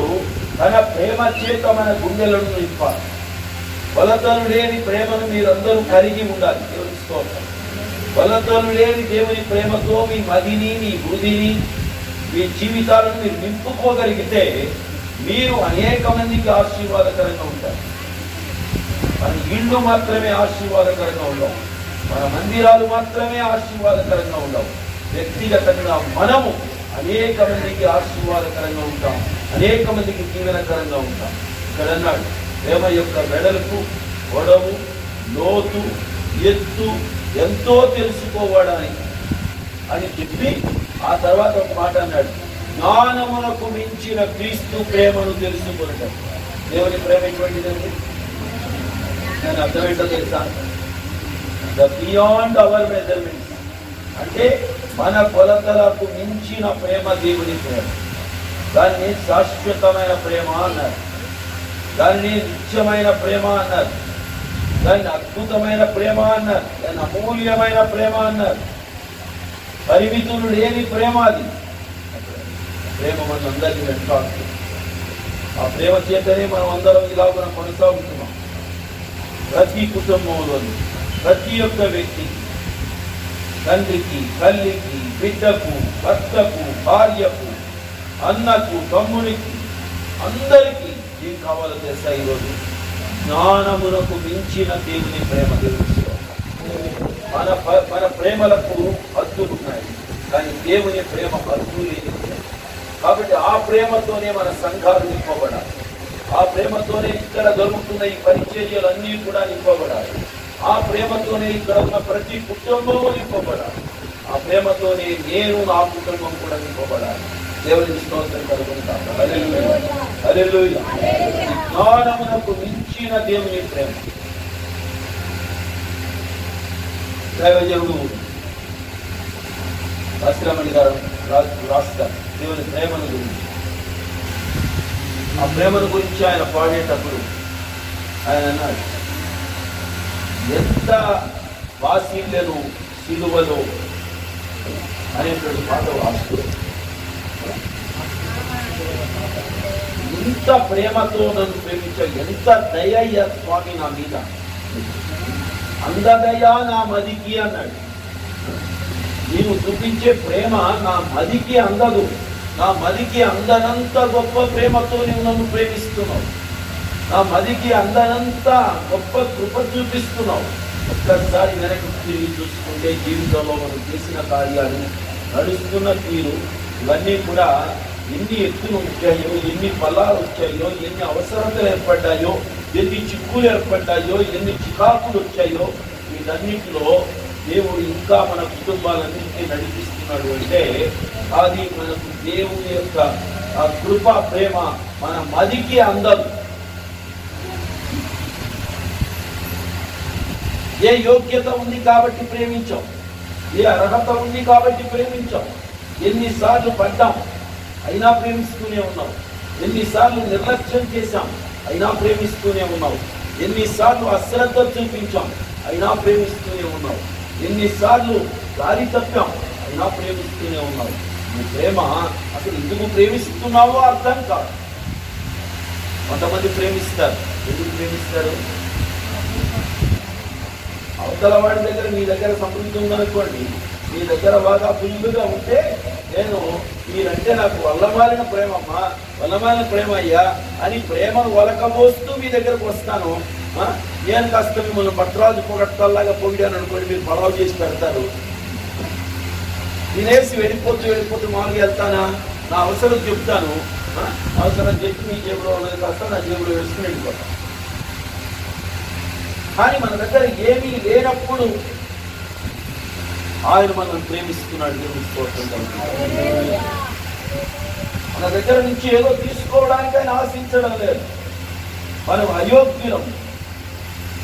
తన ప్రేమ చేత మన గుండెలను నింపాలి. కొలతలు లేని ప్రేమను మీరందరూ కలిగి ఉండాలి. దేవుని స్తోత్రం. కొలతలు లేని దేవుని ప్రేమతో మీ మదిని, మీ బుద్ధిని, మీ జీవితాలను మీరు నింపుకోగలిగితే మీరు అనేక మందికి ఆశీర్వాదకరంగా ఉంటారు. మన ఇళ్ళు మాత్రమే ఆశీర్వాదకరంగా ఉండవు, మన మందిరాలు మాత్రమే ఆశీర్వాదకరంగా ఉండవు. వ్యక్తిగతంగా మనము అనేక మందికి ఆశీర్వాదకరంగా ఉంటాం, అనేక మందికి దీవెనకరంగా ఉంటాం. ఇక్కడ అన్నాడు, ప్రేమ యొక్క వెడల్పు, పొడవు, లోతు, ఎత్తు ఎంతో తెలుసుకోవడానికి అని చెప్పి ఆ తర్వాత ఒక మాట అన్నాడు, జ్ఞానమునకు మించిన క్రీస్తు ప్రేమను తెలుసుకున్నట్టు. దేవుని ప్రేమ ఎటువంటిదండి? నేను అర్థమేంటో తెలుసా? ద బియాండ్ అవర్ మెజర్మెంట్స్, అంటే మన కొలతలకు మించిన ప్రేమ దేవుని ప్రేమ. దాన్ని శాశ్వతమైన ప్రేమ అన్నారు, దాన్ని నిత్యమైన ప్రేమ అన్నారు, దాన్ని అద్భుతమైన ప్రేమ అన్నారు, దాన్ని అమూల్యమైన ప్రేమ అన్నారు. పరిమితులు లేని ప్రేమ అది. ప్రేమ మనందరికీ వెంటాడుతుంది. ఆ ప్రేమ చేతనే మనం అందరం ఇలా మనం కొనసాగుతున్నాం. ప్రతి కుటుంబంలోనూ ప్రతి ఒక్క వ్యక్తికి, తండ్రికి, తల్లికి, బిడ్డకు, భర్తకు, భార్యకు, అన్నకు, తమ్మునికి, అందరికీ ఏం కావాలో తెలుసా? ఈరోజు జ్ఞానమునకు మించిన దేవుని ప్రేమ. దేవుని మన ప్రేమలకు హద్దులు ఉన్నాయి, కానీ దేవుని ప్రేమ హద్దు లేని. కాబట్టి ఆ ప్రేమతోనే మన సంఘాలు నింపబడాలి, ఆ ప్రేమతోనే ఇక్కడ దొరుకుతున్న ఈ పరిచర్యలన్నీ కూడా నింపబడాలి, ఆ ప్రేమతోనే ఇక్కడ ఉన్న ప్రతి కుటుంబము నింపబడాలి, ఆ ప్రేమతోనే నేను, నా కుటుంబం కూడా నింపబడాలి. దేవుని స్తోత్రం కలుగుతాం. హల్లెలూయా, హల్లెలూయా. జ్ఞానమునకు మించిన దేవుని ప్రేమ. దైవజనుడు రాశ్రమణి గారు రాస్తారు దేవుని ప్రేమను గురించి. ఆ ప్రేమను గురించి ఆయన పాడేటప్పుడు ఆయన అన్నాడు, ఎంత వాసిల్లను సిలువలో అనేటువంటి పాట రాస్తూ, ఎంత ప్రేమతో నన్ను ప్రేమించావు, ఎంత దయ స్వామి నా మీద, అందదయా నా మదికి అన్నాడు. నీవు చూపించే ప్రేమ నా మదికి అందదు, నా మదికి అందనంత గొప్ప ప్రేమతో నీవు నన్ను ప్రేమిస్తున్నావు, నా మదికి అందనంత గొప్ప కృప చూపిస్తున్నావు. ఒక్కసారి వెనక్కి తిరిగి చూసుకుంటే జీవితంలో మనం చేసిన కార్యాలు, నడుస్తున్న తీరు, ఇవన్నీ కూడా ఎన్ని ఎత్తులు వచ్చాయో, ఎన్ని ఫలాలు వచ్చాయో, ఎన్ని అవసరతలు ఏర్పడ్డాయో, ఎన్ని చిక్కులు ఏర్పడ్డాయో, ఎన్ని చికాకులు వచ్చాయో, వీటన్నిటిలో దేవుడు ఇంకా మన కుటుంబాలన్నింటినీ నడిపిస్తున్నాడు. అంటే అది మనకు దేవుని యొక్క ఆ కృప, ప్రేమ మన మదికి అందదు. ఏ యోగ్యత ఉంది కాబట్టి ప్రేమించాం, ఏ అర్హత ఉంది కాబట్టి ప్రేమించాం. ఎన్నిసార్లు పడ్డాం అయినా ప్రేమిస్తూనే ఉన్నాం, ఎన్నిసార్లు నిర్లక్ష్యం చేశాం అయినా ప్రేమిస్తూనే ఉన్నాం, ఎన్నిసార్లు అశ్రద్ధ చూపించాం అయినా ప్రేమిస్తూనే ఉన్నాం, ఎన్నిసార్లు దారి తప్పాం అయినా ప్రేమిస్తూనే ఉన్నాం. నీ ప్రేమ అసలు ఎందుకు ప్రేమిస్తున్నావో అర్థం కాదు. కొంతమంది ప్రేమిస్తారు, ఎందుకు ప్రేమిస్తారు? అవతల వాడి దగ్గర మీ దగ్గర సమృద్ధి ఉందనుకోండి, మీ దగ్గర బాగా ఫుల్గా ఉంటే నేను మీరంటే నాకు వల్లమాలిన ప్రేమమ్మా, వల్లమాలిన ప్రేమ అయ్యా అని ప్రేమను ఒలకబోస్తూ మీ దగ్గరకు వస్తాను. నేను కాస్త మిమ్మల్ని భట్రాజు పొగట్టల్లాగా పొగిడాను అనుకోండి, మీరు పడవ చేసి పెడతారు. తినేసి వెళ్ళిపోతూ మామూలుగా వెళ్తానా, నా అవసరం చెప్తాను, అవసరం చెప్పి మీ జేబులో ఉన్నది కాస్త నా జేబులో వేసుకుని వెళ్ళిపోతాను. కానీ మన దగ్గర ఏమీ లేనప్పుడు ఆయన మనల్ని ప్రేమిస్తున్నాడు. దేవుని స్తోత్రం. మన దగ్గర నుంచి ఏదో తీసుకోవడానికి ఆయన ఆశించడం లేదు. మనం అయోగ్యులం,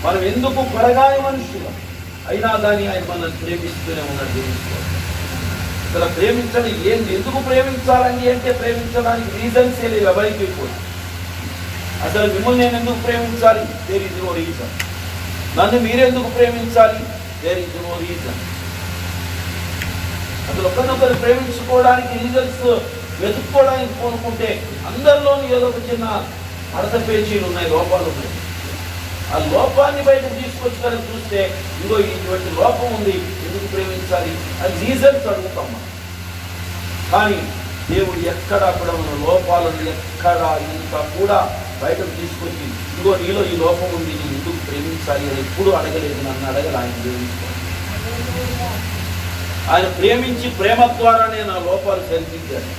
మనం ఎందుకు పరగాని మనుషులం, అయినా కానీ ఆయన మనల్ని ప్రేమిస్తూనే ఉన్నాడు. దేవుని స్తోత్రం. అసలు ప్రేమించడం ఏంటి, ఎందుకు ప్రేమించాలని అంటే ప్రేమించడానికి రీజన్స్ ఏ లేవు ఎవరికి కూడా. అసలు మిమ్మల్ని నేను ఎందుకు ప్రేమించాలి, దేర్ ఈజ్ నో రీజన్. నన్ను మీరెందుకు ప్రేమించాలి, దేర్ ఈజ్ నో రీజన్. అసలు ఒకరినొకరు ప్రేమించుకోవడానికి రీజన్స్ వెతుక్కోవడానికి కోరుకుంటే అందరిలోనూ ఏదో ఒక చిన్న అడత పేచీలు ఉన్నాయి, లోపాలు ఉన్నాయి. ఆ లోపాన్ని బయటకు తీసుకొచ్చుకొని చూస్తే ఇంకో ఇటువంటి లోపం ఉంది, ఎందుకు ప్రేమించాలి అది రీజన్స్ అడుగుతాం. కానీ దేవుడు ఎక్కడా కూడా మన లోపాలను ఎక్కడా ఇంత కూడా బయటకు తీసుకొచ్చి ఇంకో నీలో ఈ లోపం ఉంది, నేను ఎందుకు ప్రేమించాలి అని ఎప్పుడు అడగలేదు. నన్ను అడగలు ఆయన ప్రేమించాలి. ఆయన ప్రేమించి ప్రేమ ద్వారానే నా లోపాలు సరిదిద్దాడు.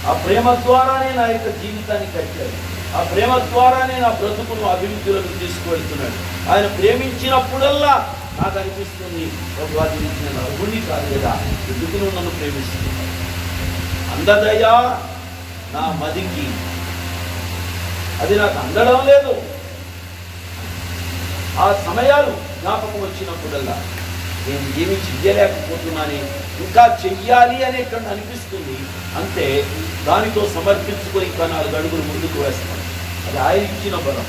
ఆ ప్రేమ ద్వారానే నా యొక్క జీవితాన్ని కట్టాడు. ఆ ప్రేమ ద్వారానే నా బ్రతుకును అభివృద్ధిలోకి తీసుకువెళ్తున్నాడు. ఆయన ప్రేమించినప్పుడల్లా నాకు అనిపిస్తుంది, ప్రభువా నేను అర్హుడిని కాదు కదా, ఎందుకు నువ్వు నన్ను ప్రేమిస్తున్నావు. అందదయా నా మదికి అది నాకు అందడం లేదు. ఆ సమయాలు జ్ఞాపకం వచ్చినప్పుడల్లా నేను ఏమి చెయ్యలేకపోతున్నానే, ఇంకా చెయ్యాలి అనేటువంటి అనిపిస్తుంది. అంతే, దానితో సమర్పించుకొని ఇంకా 4 అడుగులు ముందుకు వేస్తాను. అది ఆయన ఇచ్చిన బలం,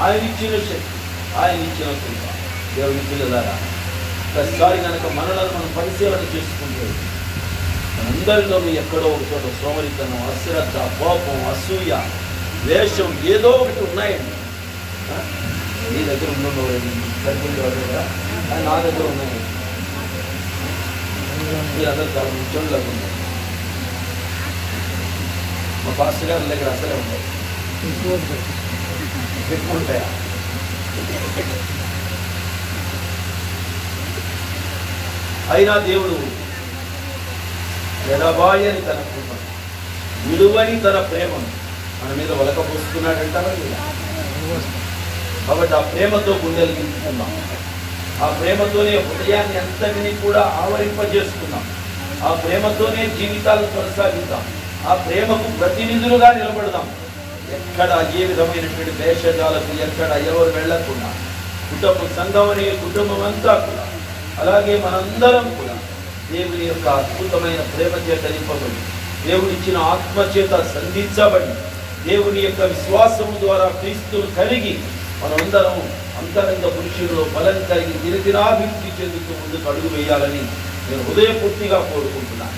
ఆయన ఇచ్చిన శక్తి, ఆయన ఇచ్చిన కృప. దేవుని పిల్లలారా, ఒకసారి కనుక మనలను మనం పరిశీలన చేసుకుంటే మనందరిలోనూ ఎక్కడో ఒక చోట సోమరితనం, అశ్రద్ధ, కోపం, అసూయ, ద్వేషం ఏదో ఒకటి ఉన్నాయండి. నీ దగ్గర ఉండేవాడు దగ్గర నా దగ్గర ఉన్నాయి. మీరందరూ చాలా ముఖ్యంగా ఉన్నారు. మా పాస్టర్ గారి దగ్గర అసలే ఉంటాయి, ఎక్కువ ఉంటాయా? అయినా దేవుడు ఎడబాయని తన కృప, విలువని తన ప్రేమను మన మీద ఒలకపోస్తున్నాడంటారా? కాబట్టి ఆ ప్రేమతో గుండెలు నింపుకున్నాం. ఆ ప్రేమతోనే హృదయాన్ని అంతటినీ కూడా ఆవరింపజేసుకున్నాం. ఆ ప్రేమతోనే జీవితాలను కొనసాగిద్దాం. ఆ ప్రేమకు ప్రతినిధులుగా నిలబడదాం. ఎక్కడ ఏ విధమైనటువంటి వేషజాలకు ఎక్కడ ఎవరు వెళ్లకుండా సంఘం అనే కుటుంబం అంతా కూడా, అలాగే మనందరం కూడా దేవుని యొక్క అద్భుతమైన ప్రేమ చేత నింపబడి, దేవుడిచ్చిన ఆత్మ చేత సంధించబడి, దేవుని యొక్క విశ్వాసము ద్వారా క్రీస్తును కలిగి మనందరం అంతరంగ పురుషుల్లో బలం కలిగి దినదినాభివృద్ధి చెందుతూ ముందుకు అడుగు వేయాలని నేను హృదయపూర్తిగా కోరుకుంటున్నాను.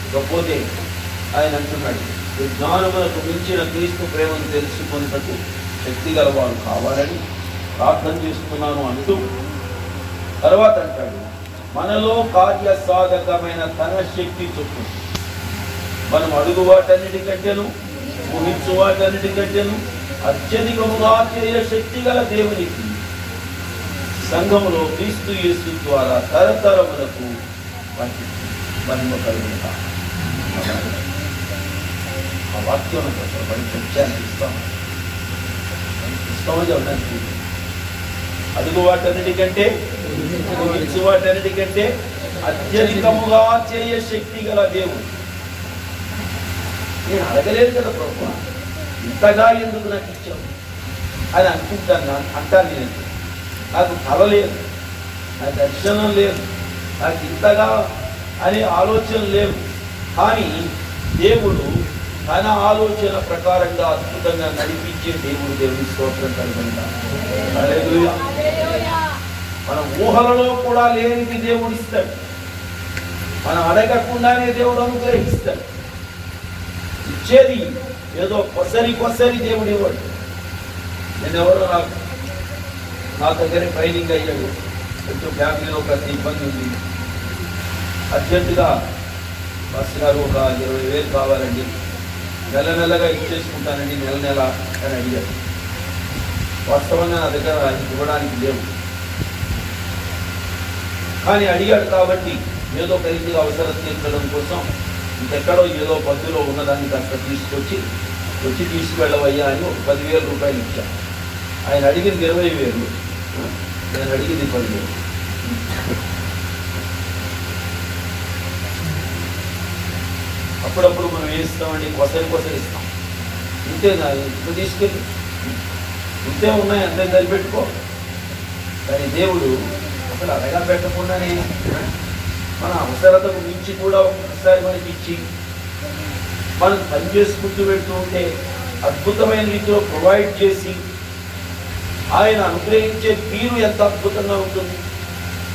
ఇకపోతే ఆయన అంటున్నాడు, జ్ఞానములకు మించిన క్రీస్తు ప్రేమను తెలుసుకున్నట్టు శక్తి గల వారు కావాలని ప్రార్థన చేస్తున్నాను అంటూ తర్వాత అంటాడు, మనలో కార్యసాధకమైన తన శక్తి చొప్పున మనం అడుగు వాటన్నిటికంటేను ఊహించు వాటన్నిటికంటేను అత్యధికముగా చేయ శక్తి గల దేవునికి సంఘములో క్రీస్తు యేసు ద్వారా తరతరములకు మహిమ కలుగుతా. ఆ వాక్యం పరిచయానికి ఇష్టమని అవడానికి అడుగు వాటన్నిటికంటే ఊహించు వాటన్నిటికంటే అత్యధికముగా చేయ శక్తి గల దేవుడు. నేను అడగలేదు కదా ప్రభువా, ఇంతగా ఎందుకు నాకు ఇచ్చావు అని అనుకుంటాను. అంటాను నేను, నాకు కల లేదు, నాకు దర్శనం లేదు, నాకు ఇంతగా అనే ఆలోచన లేవు. కానీ దేవుడు తన ఆలోచన ప్రకారంగా అద్భుతంగా నడిపించే దేవుడు. దేవుని స్తోత్రం కలుగుతాడు. హల్లెలూయా. మన ఊహలలో కూడా లేనిది దేవుడు ఇస్తాడు. మనం అడగకుండానే దేవుడు అనుగ్రహిస్తాడు. ఇచ్చేది ఏదో కొసరి దేవుడు ఇవ్వడు. నేను ఎవరో నా దగ్గర ట్రైనింగ్ అయ్యాడు, కొంచెం ఫ్యామిలీలో కాస్త ఇబ్బంది ఉంది, అర్జెంటుగా బస్ గారు ఒక 20,000 కావాలండి, నెలగా ఇచ్చేసుకుంటానండి నెల అని అడిగారు. వాస్తవంగా నా దగ్గర ఇవ్వడానికి లేవు, కానీ అడిగాడు కాబట్టి ఏదో ఖరీదుగా అవసరం తీర్చడం కోసం ఇంకెక్కడో ఏదో పద్దులో ఉన్నదాన్ని కాస్త తీసుకొచ్చి తీసుకువెళ్ళవయ్యా అని ఒక 10,000 రూపాయలు ఇచ్చాను. ఆయన అడిగింది 20,000, నేను అడిగింది 10,000. అప్పుడప్పుడు మనం ఏం ఇస్తామండి, కొసరి ఇస్తాం. ఇంతేనా, ఇప్పుడు తీసుకెళ్ళి ఇంతే ఉన్నాయి అంతే సరిపెట్టుకో. కానీ దేవుడు అసలు అడగా పెట్టకుండానే మన అవసరతకు మించి కూడా ఒక్కసారి మనకి ఇచ్చి మనం పని చేసుకుంటూ వెళ్తూ ఉంటే అద్భుతమైన రీతిలో ప్రొవైడ్ చేసి ఆయన అనుగ్రహించే తీరు ఎంత అద్భుతంగా ఉంటుంది.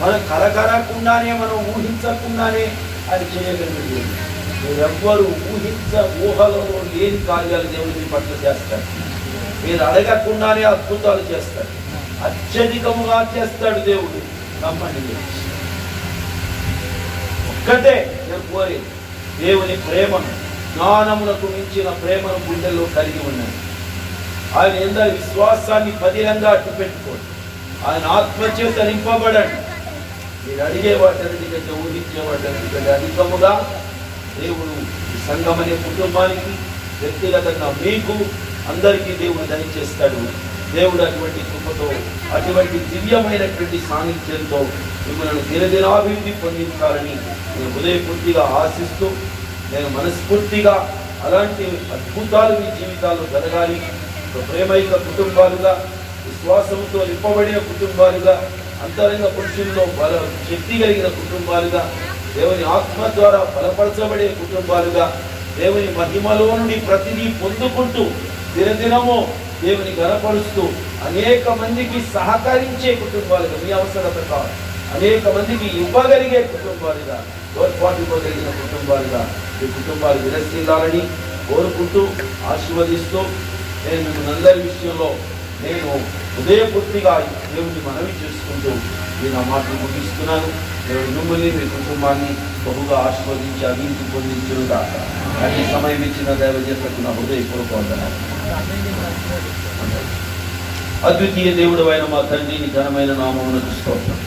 మనం కరకరకుండానే, మనం ఊహించకుండానే అది చేయగలిగింది. మీరెవ్వరూ ఊహలలో లేని కార్యాలు దేవుడి పట్ల చేస్తారు. మీరు అడగకుండానే అద్భుతాలు చేస్తాడు, అత్యధికముగా చేస్తాడు దేవుడు. నమ్మండి. ఒక్కటే నేను కోరి దేవుని ప్రేమను, జ్ఞానములకు మించిన ప్రేమను గుండెల్లో కలిగి ఉన్నాడు. ఆయన ఎందరి విశ్వాసాన్ని పదిలంగా అట్టు పెట్టుకోండి. ఆయన ఆత్మచేత నింపబడండి. మీరు అడిగే వాటన్నిటికంటే ఊహించే వాటన్నిటికంటే అధికముగా దేవుడు ఈ సంఘం అనే కుటుంబానికి, వ్యక్తిగతంగా మీకు అందరికీ దేవుడు దయచేస్తాడు. దేవుడు అటువంటి కృపతో, అటువంటి దివ్యమైనటువంటి సాన్నిధ్యంతో మిమ్మల్ని దినదినాభివృద్ధి పొందించాలని నేను హృదయపూర్తిగా ఆశిస్తూ, నేను మనస్ఫూర్తిగా అలాంటి అద్భుతాలు మీ జీవితాల్లో జరగాలి. ప్రేమైక కుటుంబాలుగా, విశ్వాసంతో నింపబడిన కుటుంబాలుగా, అంతరంగ పురుషుల్లో శక్తి కలిగిన కుటుంబాలుగా, దేవుని ఆత్మ ద్వారా బలపరచబడే కుటుంబాలుగా, దేవుని మహిమలో నుండి ప్రతిదీ పొందుకుంటూ దినదినము దేవుని గణపరుస్తూ అనేక మందికి సహకరించే కుటుంబాలుగా, మీ అవసరత కాదు, అనేక మందికి ఇవ్వగలిగే కుటుంబాలుగా, తోడ్పాటు ఇవ్వగలిగిన కుటుంబాలుగా ఈ కుటుంబాలు విరసిల్లాలని కోరుకుంటూ, ఆశీర్వదిస్తూ, నేను మిమ్మల్ని అందరి విషయంలో నేను హృదయపూర్తిగా దేవుని మనవి చేసుకుంటూ నేను ఆ మాటలు ముగిస్తున్నాను. దేవుడు మిమ్మల్ని, మీ కుటుంబాన్ని బహుగా ఆశీర్వదించి అభివృద్ధి పొందించును కాక. అది సమయం ఇచ్చిన దైవజనులకు నా హృదయపూర్వక వందనాలు. అద్వితీయ దేవుడు అయిన మా తండ్రిని ఘనమైన నామమునకు స్తోత్రం.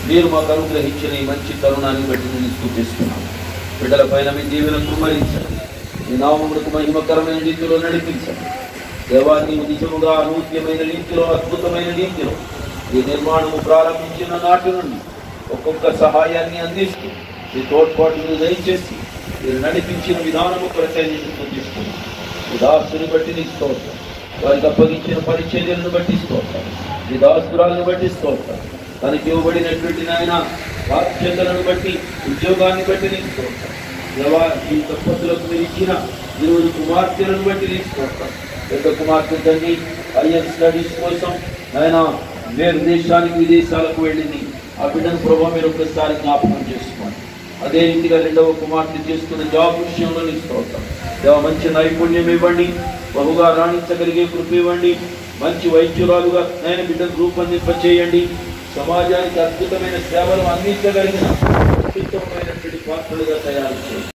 మీరు మాకు అనుగ్రహించిన ఈ మంచి తరుణాన్ని బట్టి నేను స్తుతిస్తున్నాను. బిడ్డల పైన మీ దీవెన కుమ్మరించండి, ఈ నామమునకు మహిమకరమైన రీతిలో నడిపించండి. దేవాన్ని నిజముగా అనూహ్యమైన రీతిలో, అద్భుతమైన రీతిలో ఈ నిర్మాణము ప్రారంభించిన నాటి నుండి ఒక్కొక్క సహాయాన్ని అందిస్తూ మీ తోడ్పాటును దయచేసి మీరు నడిపించిన విధానము కొరకై స్తుతిస్తున్నాను. ఈ దాసుని బట్టి నీ స్తోత్రం, వారికి అప్పగించిన పరిచర్యలను బట్టి స్తోత్రం, ఈ దాసురాలను బట్టి స్తోత్రం, తనకి ఇవ్వబడినటువంటి నాయన బాధ్యతలను బట్టి, ఉద్యోగాన్ని బట్టి నీ స్తోత్రం. దేవా, ఈ దంపతులకు మీరు ఇచ్చిన 20 కుమార్తెలను బట్టి నీ స్తోత్రం. పెద్ద కుమార్తె తండ్రి హైయర్ స్టడీస్ కోసం ఆయన వేరు దేశానికి, విదేశాలకు వెళ్ళింది. ఆ బిడ్డను ప్రభావ మీరు ఒక్కసారి జ్ఞాపకం చేసుకోండి. అదే రీతిగా రెండవ కుమార్తె చేస్తున్న జాబ్ విషయంలో నీ స్తోత్రం. దేవ, మంచి నైపుణ్యం ఇవ్వండి, బహుగా రాణించగలిగే కృప ఇవ్వండి, మంచి వైద్యురాలుగా నేను బిడ్డను రూపొందింపచేయండి. సమాజానికి అద్భుతమైన సేవలు అందించగలిగిన అత్యుత్తమమైనటువంటి పాత్రలుగా తయారు చేయండి.